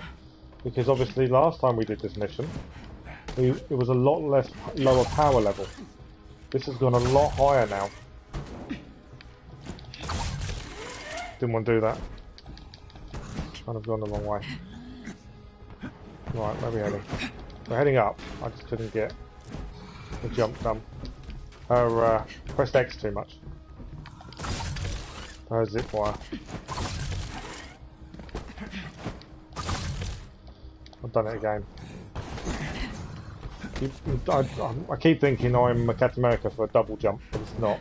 Because obviously last time we did this mission, it was a lot lower power level. This has gone a lot higher now. Didn't want to do that. Kind of gone the wrong way. Right, where are we heading? We're heading up. I just couldn't get the jump done. Pressed X too much. Zip wire. I've done it again. I keep thinking I'm a Captain America for a double jump, but it's not.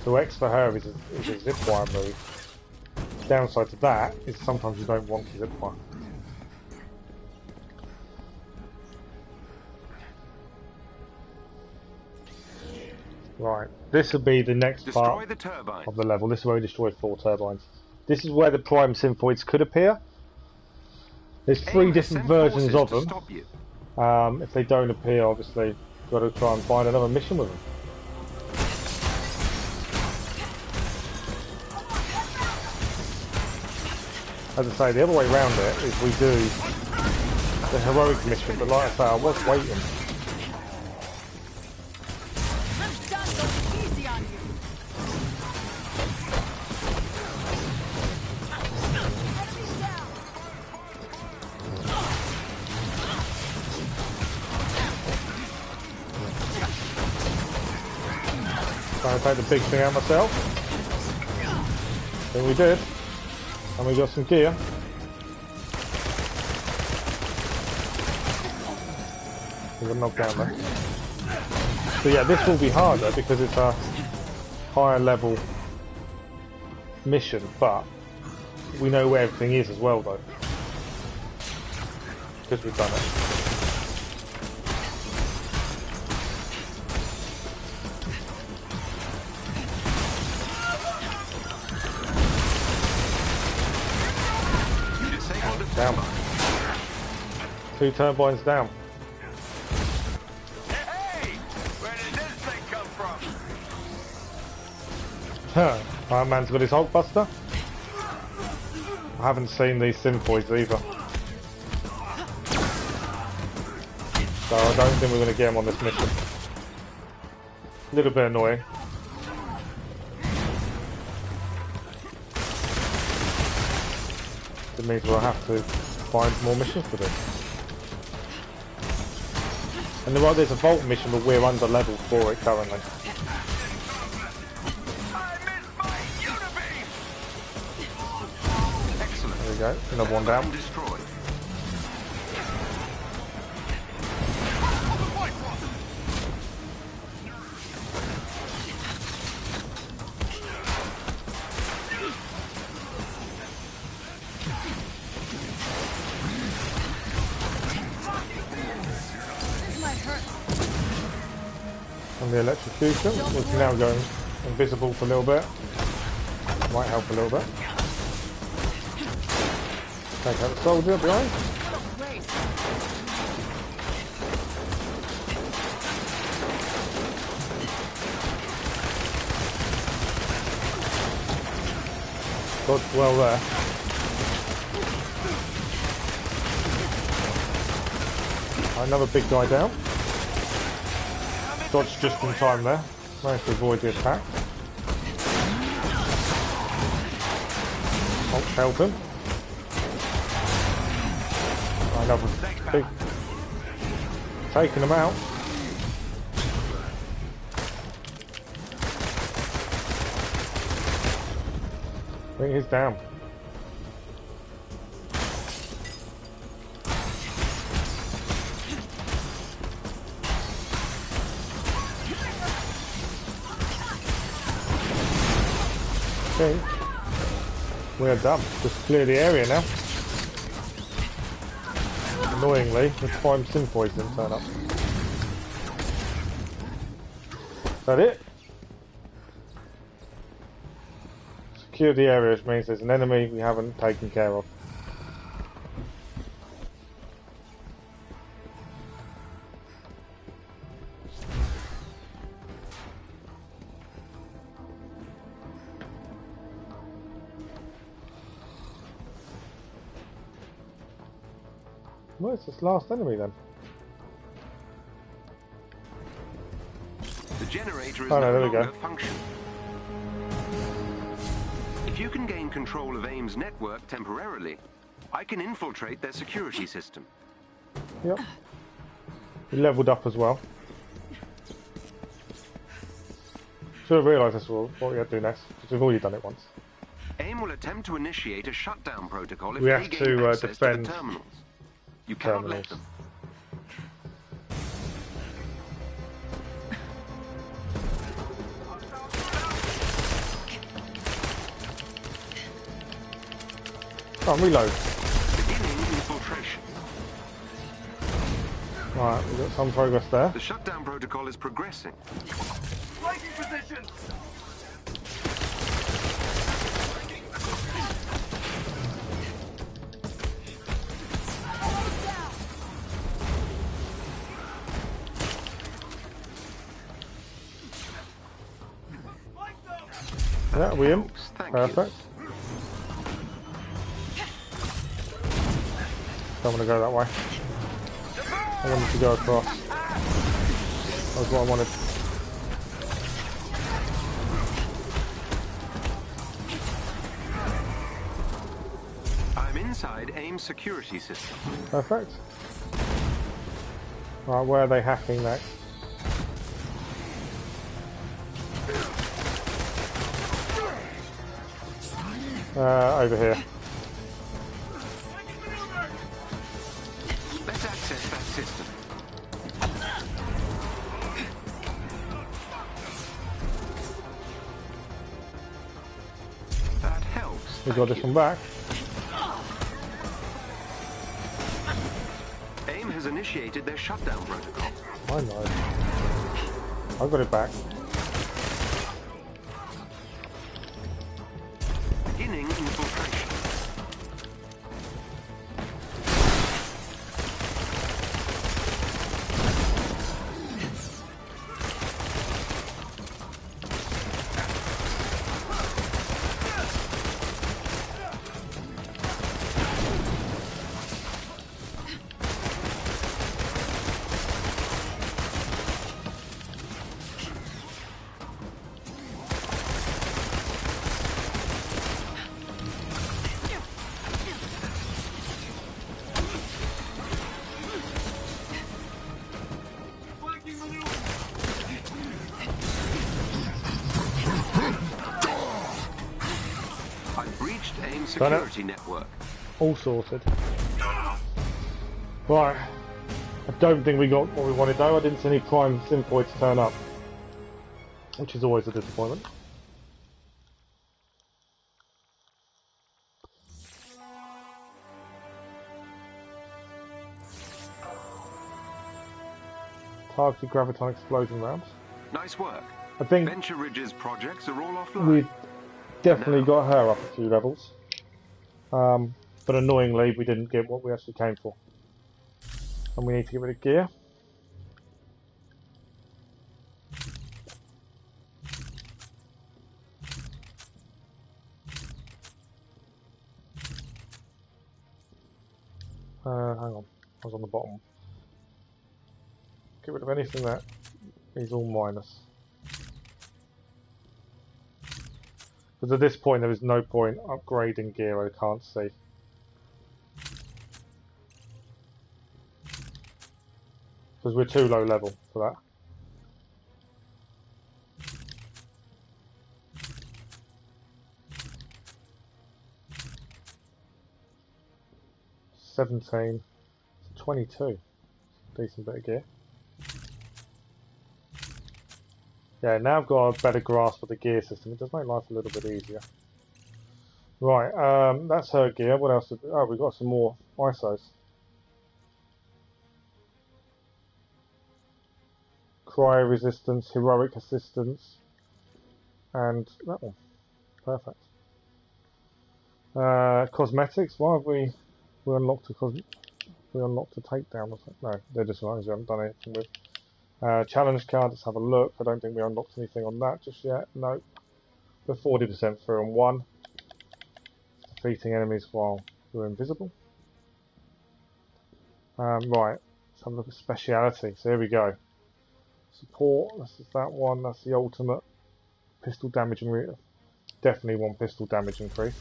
So X for her is a zip wire move. The downside to that is sometimes you don't want the zip wire. Right, this will be the next part of the level. This is where we destroy 4 turbines. This is where the Prime Synthoids could appear. There's 3 different versions of them. If they don't appear, obviously, you've got to try and find another mission with them. As I say, the other way around it is we do the heroic mission, but like I say, I was waiting. Trying to take the big thing out myself. Then we did. And we got some gear. We got knocked down there. So yeah, this will be harder because it's a higher level mission, but we know where everything is as well though. Because we've done it. Down. 2 turbines down. Hey! Where did this thing come from? Huh. Iron Man's got his Hulk Buster. I haven't seen these Synthoids either. So I don't think we're going to get him on this mission. A little bit annoying. It means we'll have to find more missions to do. And there's a Vault mission, but we're under level for it currently. Excellent. There we go, another one down. Destroyed. And the electrocution, which is now going invisible for a little bit. Might help a little bit. Take out the soldier behind. Dodged well there. Another big guy down. Dodged just in time there. Managed to avoid the attack. Hulk help him. Another big... Taking him out. I think he's down. Okay, we are done. Just clear the area now. Annoyingly, the Prime Synthoids didn't turn up. Is that it? Secure the area, which means there's an enemy we haven't taken care of. Where's this last enemy then? The generator is no, no there we longer go. functional. If you can gain control of AIM's network temporarily, I can infiltrate their security system. Yep. We leveled up as well. Should have realised this was what we had to do next, because we've already done it once. AIM will attempt to initiate a shutdown protocol if We they have gain to access to defend the terminals. You cannot let terminals. them. Oh, reload. Beginning infiltration. Right, we've got some progress there. The shutdown protocol is progressing. Flanking position! Yeah, we in. Thank Perfect. Don't want to go that way. I wanted to go across. That was what I wanted. I'm inside AIM security system. Perfect. Right, where are they hacking next? Over here. Let's access that system. That helps. We got this one back. AIM has initiated their shutdown protocol. I know. I got it back. Beginning infiltration. Security network. All sorted. Right. I don't think we got what we wanted though. I didn't see any prime Synthoids turn up, which is always a disappointment. Targeted graviton explosion rounds. Nice work. I think Venture Ridge's projects are all offline. We've definitely got her up a few levels. But annoyingly, we didn't get what we actually came for. And we need to get rid of gear. Hang on, I was on the bottom. Get rid of anything that is all minus. Because at this point there is no point upgrading gear, I can't see. Because we're too low level for that. $17 to $22. Decent bit of gear. Yeah, now I've got a better grasp of the gear system. It does make life a little bit easier. Right, that's her gear. What else? Oh, we've got some more ISOs. Cryo resistance, heroic assistance, and that one. Perfect. Cosmetics. Why have we unlocked we unlocked a takedown or something? No, they're just ones we haven't done anything with. Challenge card. Let's have a look. I don't think we unlocked anything on that just yet. No. We're 40% through on one. Defeating enemies while we're invisible. Right. Let's have a look at speciality. So here we go. Support. This is that one. That's the ultimate. Pistol damage and definitely one pistol damage increase.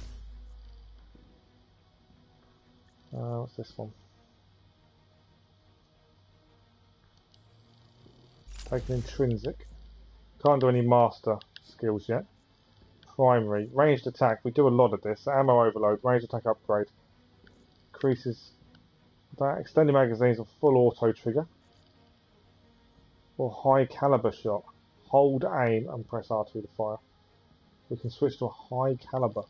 What's this one? Take an intrinsic. Can't do any master skills yet. primary. Ranged attack. We do a lot of this. Ammo overload. Ranged attack upgrade. Increases that. Extended magazines of full auto trigger. Or high caliber shot. Hold aim and press R2 to fire. We can switch to a high caliber.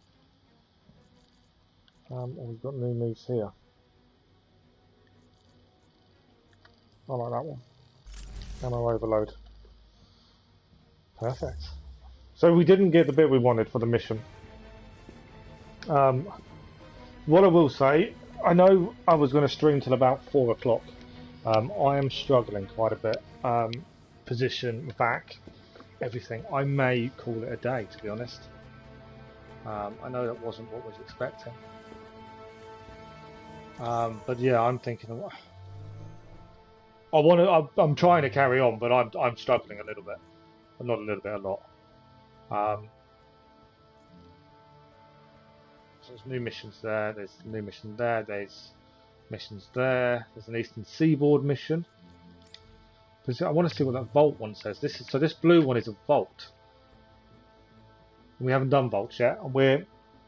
We've got new moves here. I like that one. Ammo overload. Perfect. So we didn't get the bit we wanted for the mission. What I will say, I know I was going to stream till about 4 o'clock. I am struggling quite a bit. Position, back, everything. I may call it a day, to be honest. I know that wasn't what I was expecting. But yeah, I'm thinking. I'm trying to carry on, but I'm struggling a little bit. Not a little bit, a lot. So there's new missions there. There's a new mission there. There's missions there. There's an Eastern Seaboard mission. I want to see what that Vault one says. This blue one is a Vault. We haven't done Vaults yet, and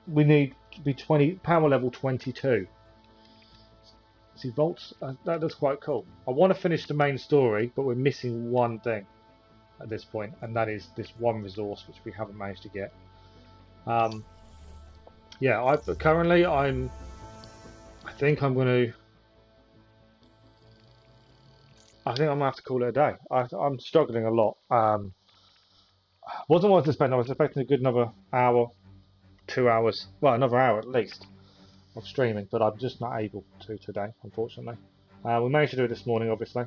we need to be power level 22. See, Vaults, that's quite cool. I want to finish the main story, but we're missing one thing at this point, and that is this one resource which we haven't managed to get. Yeah, currently I think I'm going to have to call it a day. I'm struggling a lot. Wasn't what I was expecting. I was expecting a good another hour, 2 hours, well, another hour at least of streaming, but I'm just not able to today, unfortunately. We managed to do it this morning, obviously.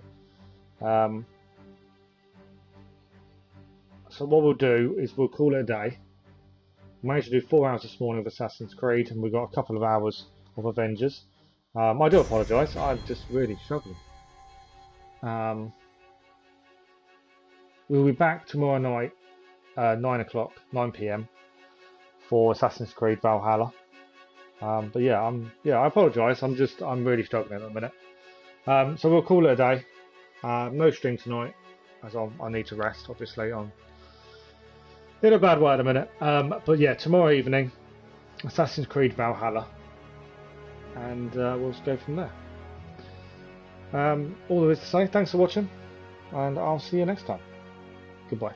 So what we'll do is we'll call it a day. We managed to do 4 hours this morning of Assassin's Creed, and we've got a couple of hours of Avengers. I do apologise, I'm just really struggling. We'll be back tomorrow night, 9 PM, for Assassin's Creed Valhalla. But yeah, I apologise. I'm really struggling at the minute. So we'll call it a day. No stream tonight, as I need to rest. Obviously, I'm in a bad way at the minute. But yeah, tomorrow evening, Assassin's Creed Valhalla, and we'll just go from there. All there is to say. Thanks for watching, and I'll see you next time. Goodbye.